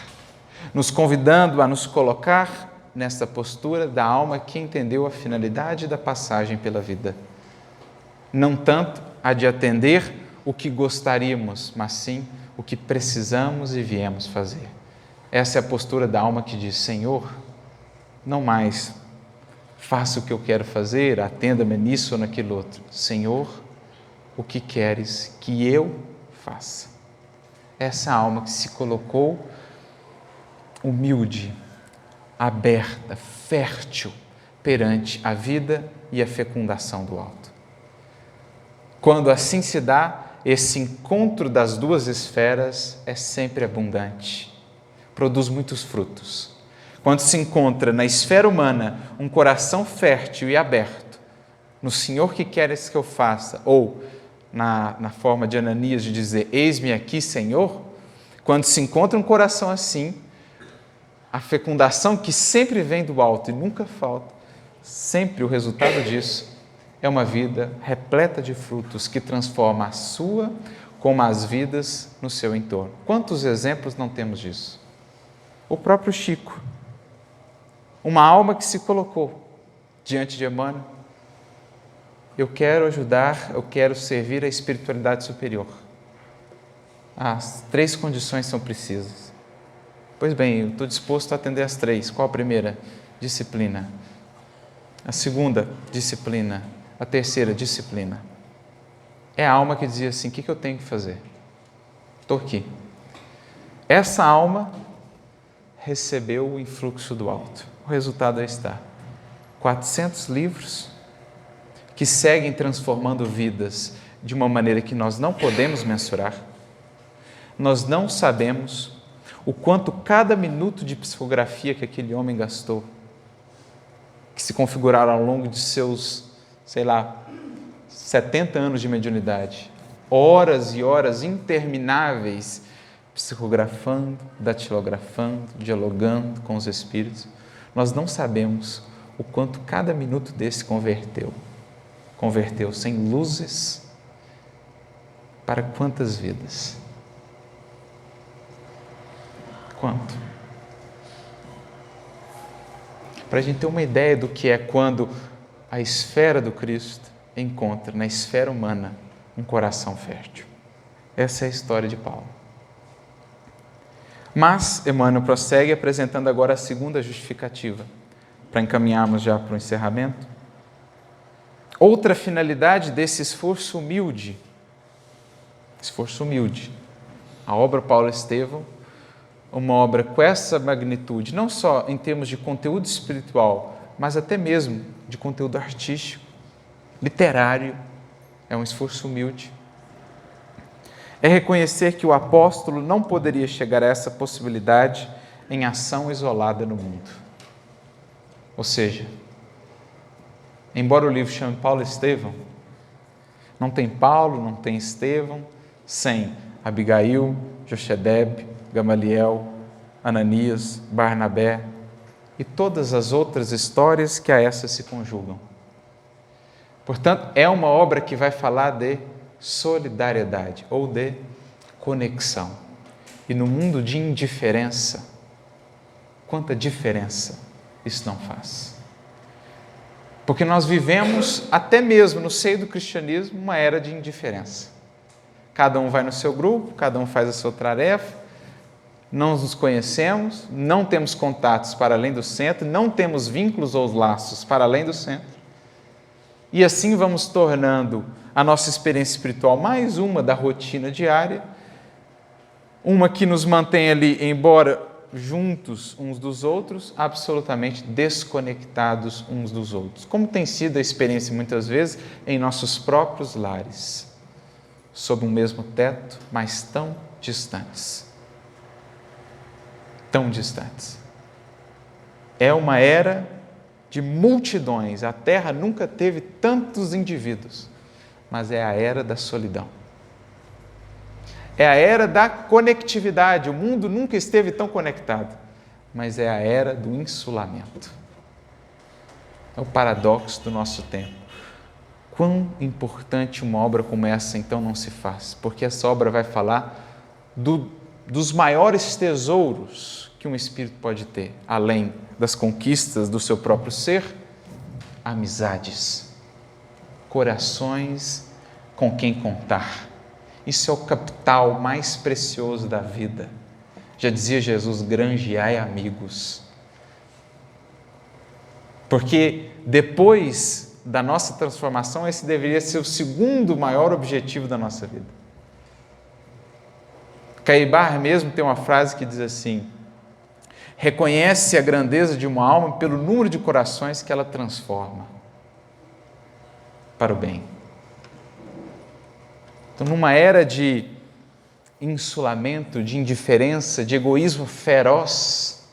S1: nos convidando a nos colocar nessa postura da alma que entendeu a finalidade da passagem pela vida. Não tanto a de atender o que gostaríamos, mas sim o que precisamos e viemos fazer. Essa é a postura da alma que diz: Senhor, não mais faça o que eu quero fazer, atenda-me nisso ou naquilo outro. Senhor, o que queres que eu faça? Essa alma que se colocou humilde, aberta, fértil perante a vida e a fecundação do alto. Quando assim se dá, esse encontro das duas esferas é sempre abundante, produz muitos frutos. Quando se encontra na esfera humana um coração fértil e aberto, no Senhor, que queres que eu faça, ou na forma de Ananias de dizer, eis-me aqui, Senhor, quando se encontra um coração assim, a fecundação que sempre vem do alto e nunca falta, sempre o resultado disso é uma vida repleta de frutos que transforma a sua como as vidas no seu entorno. Quantos exemplos não temos disso? O próprio Chico, uma alma que se colocou diante de Emmanuel. Eu quero ajudar, eu quero servir a espiritualidade superior. As 3 condições são precisas. Pois bem, eu estou disposto a atender as 3. Qual a primeira? Disciplina. A segunda, disciplina. A terceira, disciplina. É a alma que dizia assim, o que eu tenho que fazer? Estou aqui. Essa alma recebeu o influxo do alto. O resultado aí está. 400 livros que seguem transformando vidas de uma maneira que nós não podemos mensurar. Nós não sabemos o quanto cada minuto de psicografia que aquele homem gastou, que se configuraram ao longo de seus, 70 anos de mediunidade, horas e horas intermináveis, psicografando, datilografando, dialogando com os espíritos. Nós não sabemos o quanto cada minuto desse converteu sem luzes para quantas vidas? Quanto? Para a gente ter uma ideia do que é quando a esfera do Cristo encontra na esfera humana um coração fértil. Essa é a história de Paulo. Mas Emmanuel prossegue apresentando agora a segunda justificativa, para encaminharmos já para o encerramento. Outra finalidade desse esforço humilde, a obra Paulo Estevão, uma obra com essa magnitude, não só em termos de conteúdo espiritual, mas até mesmo de conteúdo artístico, literário, é um esforço humilde. É reconhecer que o apóstolo não poderia chegar a essa possibilidade em ação isolada no mundo. Ou seja, embora o livro chame Paulo e Estevão, não tem Paulo, não tem Estevão, sem Abigail, Jochebed, Gamaliel, Ananias, Barnabé e todas as outras histórias que a essa se conjugam. Portanto, é uma obra que vai falar de solidariedade ou de conexão. E no mundo de indiferença, quanta diferença isso não faz? Porque nós vivemos, até mesmo no seio do cristianismo, uma era de indiferença. Cada um vai no seu grupo, cada um faz a sua tarefa, não nos conhecemos, não temos contatos para além do centro, não temos vínculos ou laços para além do centro. E assim vamos tornando a nossa experiência espiritual mais uma da rotina diária, uma que nos mantém ali, embora juntos uns dos outros, absolutamente desconectados uns dos outros. Como tem sido a experiência muitas vezes em nossos próprios lares, sob um mesmo teto, mas tão distantes. Tão distantes. É uma era de multidões. A Terra nunca teve tantos indivíduos, mas é a era da solidão. É a era da conectividade. O mundo nunca esteve tão conectado, mas é a era do insulamento. É o paradoxo do nosso tempo. Quão importante uma obra como essa, então, não se faz? Porque essa obra vai falar dos maiores tesouros que um espírito pode ter, além das conquistas do seu próprio ser, amizades, corações com quem contar. Isso é o capital mais precioso da vida. Já dizia Jesus, granjeai amigos. Porque depois da nossa transformação, esse deveria ser o segundo maior objetivo da nossa vida. Caibar mesmo tem uma frase que diz assim: reconhece a grandeza de uma alma pelo número de corações que ela transforma para o bem. Então, numa era de insulamento, de indiferença, de egoísmo feroz,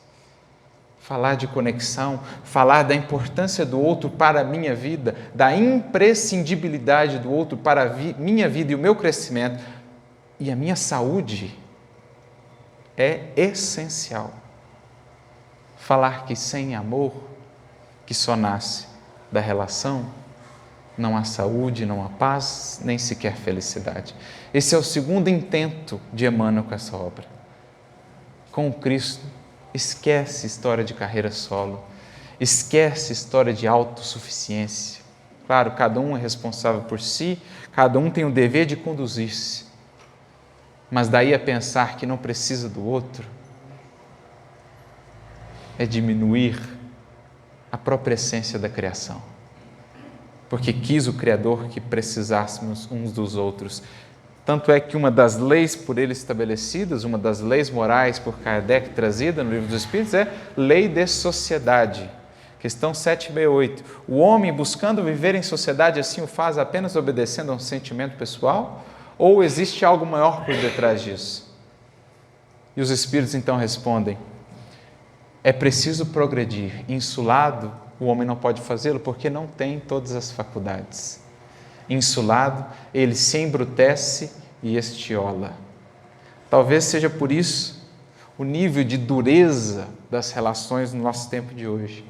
S1: falar de conexão, falar da importância do outro para a minha vida, da imprescindibilidade do outro para a minha vida e o meu crescimento e a minha saúde, é essencial. Falar que sem amor, que só nasce da relação, não há saúde, não há paz, nem sequer felicidade. Esse é o segundo intento de Emmanuel com essa obra. Com o Cristo, esquece história de carreira solo, esquece história de autossuficiência. Claro, cada um é responsável por si, cada um tem o dever de conduzir-se. Mas daí a pensar que não precisa do outro, é diminuir a própria essência da criação. Porque quis o Criador que precisássemos uns dos outros. Tanto é que uma das leis por ele estabelecidas, uma das leis morais por Kardec trazida no Livro dos Espíritos é lei de sociedade. Questão 768. O homem, buscando viver em sociedade, assim o faz apenas obedecendo a um sentimento pessoal? Ou existe algo maior por detrás disso? E os Espíritos então respondem: é preciso progredir. Insulado, o homem não pode fazê-lo porque não tem todas as faculdades. Insulado, ele se embrutece e estiola. Talvez seja por isso o nível de dureza das relações no nosso tempo de hoje.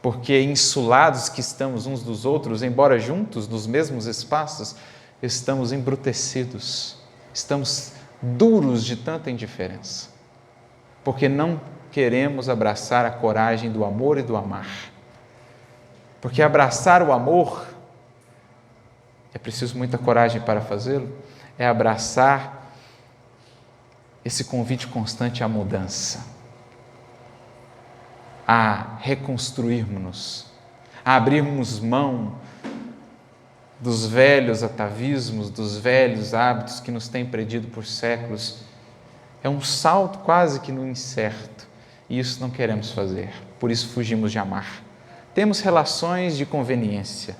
S1: Porque insulados que estamos uns dos outros, embora juntos nos mesmos espaços, estamos embrutecidos, estamos duros de tanta indiferença. Porque não queremos abraçar a coragem do amor e do amar. Porque abraçar o amor, é preciso muita coragem para fazê-lo, é abraçar esse convite constante à mudança, a reconstruirmos-nos, a abrirmos mão dos velhos atavismos, dos velhos hábitos que nos têm predido por séculos. É um salto quase que no incerto, e isso não queremos fazer, por isso fugimos de amar. Temos relações de conveniência,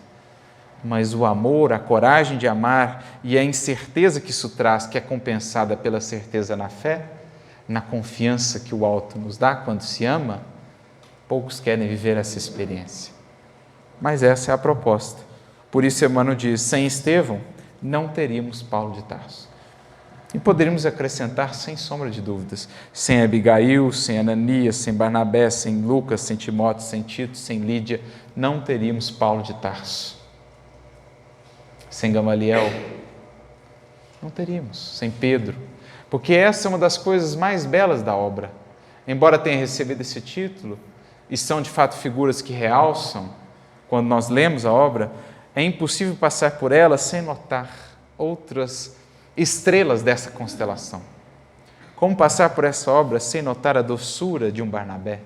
S1: mas o amor, a coragem de amar e a incerteza que isso traz, que é compensada pela certeza na fé, na confiança que o alto nos dá quando se ama, poucos querem viver essa experiência. Mas essa é a proposta. Por isso Emmanuel diz, sem Estevão não teríamos Paulo de Tarso. E poderíamos acrescentar, sem sombra de dúvidas, sem Abigail, sem Ananias, sem Barnabé, sem Lucas, sem Timóteo, sem Tito, sem Lídia, não teríamos Paulo de Tarso. Sem Gamaliel, não teríamos. Sem Pedro, porque essa é uma das coisas mais belas da obra. Embora tenha recebido esse título, e são de fato figuras que realçam, quando nós lemos a obra, é impossível passar por ela sem notar outras estrelas dessa constelação. Como passar por essa obra sem notar a doçura de um Barnabé,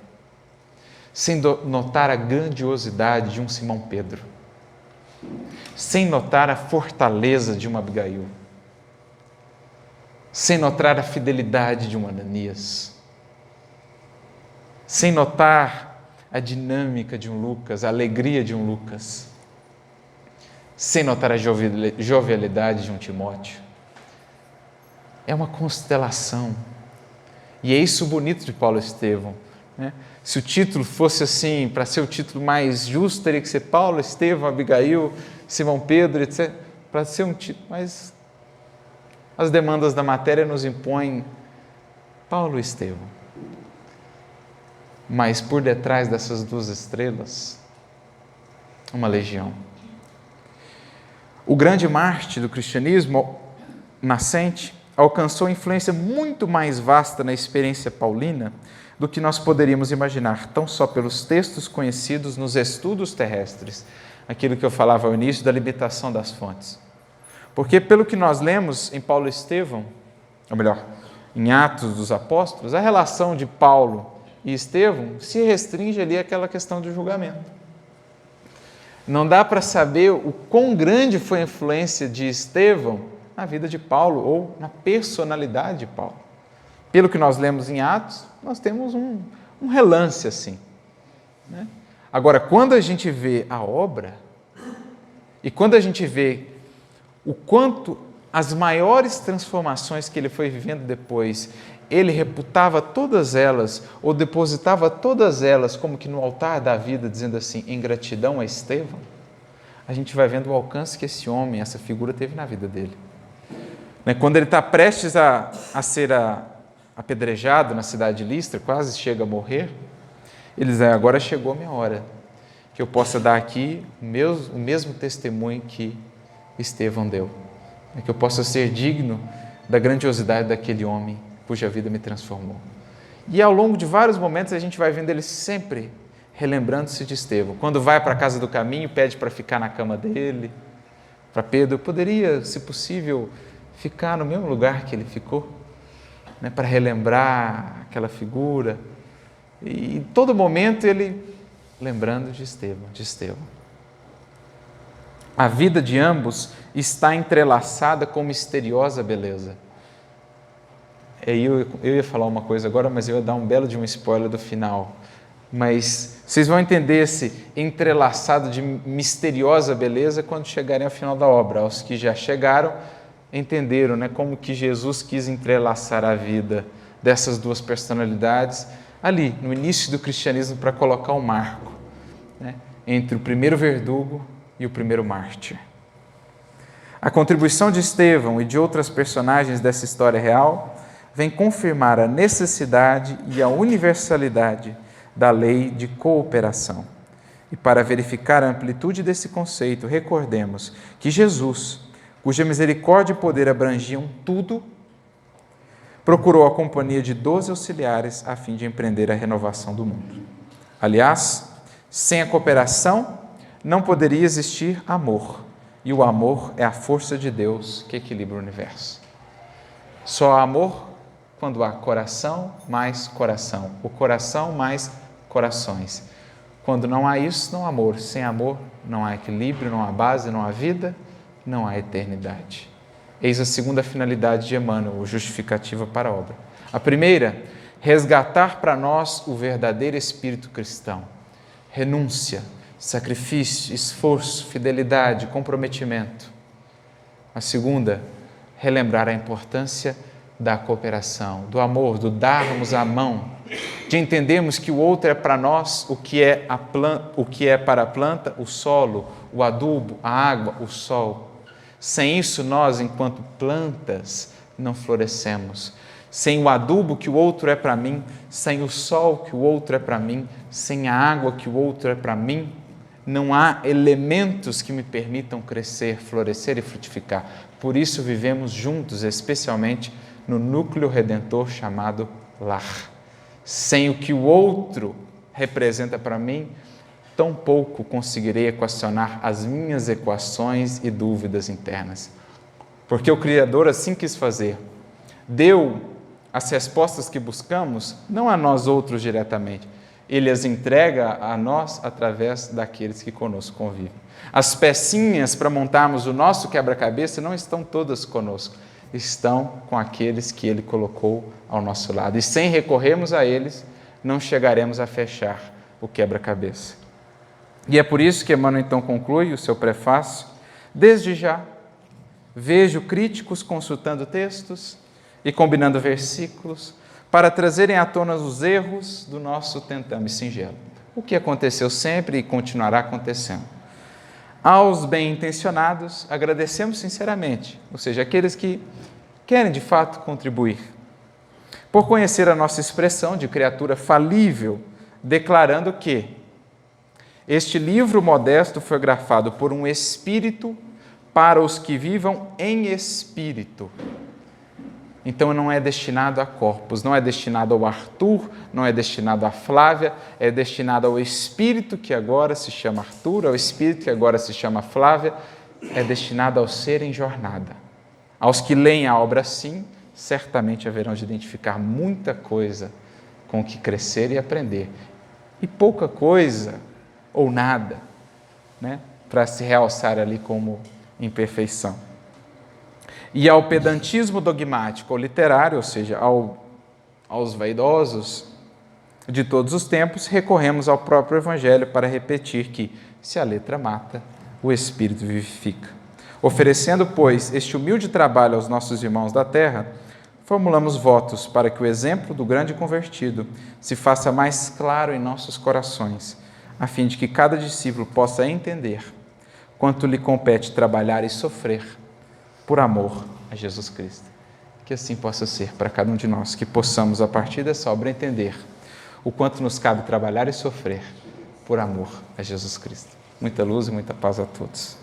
S1: sem notar a grandiosidade de um Simão Pedro, sem notar a fortaleza de uma Abigail, sem notar a fidelidade de um Ananias, sem notar a dinâmica de um Lucas, a alegria de um Lucas, sem notar a jovialidade de um Timóteo. É uma constelação. E é isso bonito de Paulo e Estevão, né? Se o título fosse assim, para ser o título mais justo, teria que ser Paulo, Estevão, Abigail, Simão Pedro, etc. Para ser um título, mas as demandas da matéria nos impõem Paulo e Estevão. Mas por detrás dessas duas estrelas, uma legião. O grande mártir do cristianismo nascente alcançou influência muito mais vasta na experiência paulina do que nós poderíamos imaginar, tão só pelos textos conhecidos nos estudos terrestres, aquilo que eu falava ao início da limitação das fontes. Porque pelo que nós lemos em Paulo e Estevão, ou melhor, em Atos dos Apóstolos, a relação de Paulo e Estevão se restringe ali àquela questão do julgamento. Não dá para saber o quão grande foi a influência de Estevão na vida de Paulo ou na personalidade de Paulo. Pelo que nós lemos em Atos, nós temos um relance assim, né? Agora, quando a gente vê a obra e quando a gente vê o quanto as maiores transformações que ele foi vivendo depois, ele reputava todas elas ou depositava todas elas como que no altar da vida, dizendo assim, em gratidão a Estevão, a gente vai vendo o alcance que esse homem, essa figura teve na vida dele. Quando ele está prestes a ser apedrejado na cidade de Listra, quase chega a morrer, ele diz, agora chegou a minha hora, que eu possa dar aqui o mesmo testemunho que Estevão deu, que eu possa ser digno da grandiosidade daquele homem cuja vida me transformou. E ao longo de vários momentos a gente vai vendo ele sempre relembrando-se de Estevão. Quando vai para a casa do caminho, pede para ficar na cama dele. Para Pedro, poderia, se possível, ficar no mesmo lugar que ele ficou, né, para relembrar aquela figura. E em todo momento ele lembrando de Estevão. A vida de ambos está entrelaçada com misteriosa beleza. Eu ia falar uma coisa agora, mas eu ia dar um belo de um spoiler do final. Mas vocês vão entender esse entrelaçado de misteriosa beleza quando chegarem ao final da obra. Os que já chegaram entenderam, né, como que Jesus quis entrelaçar a vida dessas duas personalidades ali, no início do cristianismo, para colocar um marco, né, entre o primeiro verdugo e o primeiro mártir. A contribuição de Estevão e de outras personagens dessa história real vem confirmar a necessidade e a universalidade da lei de cooperação. E para verificar a amplitude desse conceito, recordemos que Jesus, cuja misericórdia e poder abrangiam tudo, procurou a companhia de 12 auxiliares a fim de empreender a renovação do mundo. Aliás, sem a cooperação não poderia existir amor, e o amor é a força de Deus que equilibra o universo. Só há amor quando há coração mais coração, o coração mais corações. Quando não há isso, não há amor. Sem amor, não há equilíbrio, não há base, não há vida, não há eternidade. Eis a segunda finalidade de Emmanuel, justificativa para a obra. A primeira, resgatar para nós o verdadeiro espírito cristão. Renúncia, sacrifício, esforço, fidelidade, comprometimento. A segunda, relembrar a importância da cooperação, do amor, do darmos a mão, de entendermos que o outro é para nós o que é para a planta, o solo, o adubo, a água, o sol. Sem isso, nós, enquanto plantas, não florescemos. Sem o adubo que o outro é para mim, sem o sol que o outro é para mim, sem a água que o outro é para mim, não há elementos que me permitam crescer, florescer e frutificar. Por isso vivemos juntos, especialmente no núcleo redentor chamado lar. Sem o que o outro representa para mim, tampouco conseguirei equacionar as minhas equações e dúvidas internas. Porque o Criador assim quis fazer. Deu as respostas que buscamos, não a nós outros diretamente. Ele as entrega a nós através daqueles que conosco convivem. As pecinhas para montarmos o nosso quebra-cabeça não estão todas conosco, estão com aqueles que Ele colocou ao nosso lado. E sem recorrermos a eles, não chegaremos a fechar o quebra-cabeça. E é por isso que Emmanuel então conclui o seu prefácio: desde já, vejo críticos consultando textos e combinando versículos para trazerem à tona os erros do nosso tentame singelo. O que aconteceu sempre e continuará acontecendo. Aos bem-intencionados, agradecemos sinceramente, ou seja, aqueles que querem de fato contribuir, por conhecer a nossa expressão de criatura falível, declarando que este livro modesto foi grafado por um espírito para os que vivam em espírito. Então não é destinado a corpos, não é destinado ao Arthur, não é destinado à Flávia, é destinado ao espírito que agora se chama Arthur, ao espírito que agora se chama Flávia, é destinado ao ser em jornada. Aos que leem a obra assim, certamente haverão de identificar muita coisa com que crescer e aprender. E pouca coisa, ou nada, né, para se realçar ali como imperfeição. E ao pedantismo dogmático ou literário, ou seja, aos vaidosos de todos os tempos, recorremos ao próprio Evangelho para repetir que, se a letra mata, o Espírito vivifica. Oferecendo, pois, este humilde trabalho aos nossos irmãos da terra, formulamos votos para que o exemplo do grande convertido se faça mais claro em nossos corações, a fim de que cada discípulo possa entender quanto lhe compete trabalhar e sofrer por amor a Jesus Cristo. Que assim possa ser para cada um de nós, que possamos, a partir dessa obra, entender o quanto nos cabe trabalhar e sofrer por amor a Jesus Cristo. Muita luz e muita paz a todos.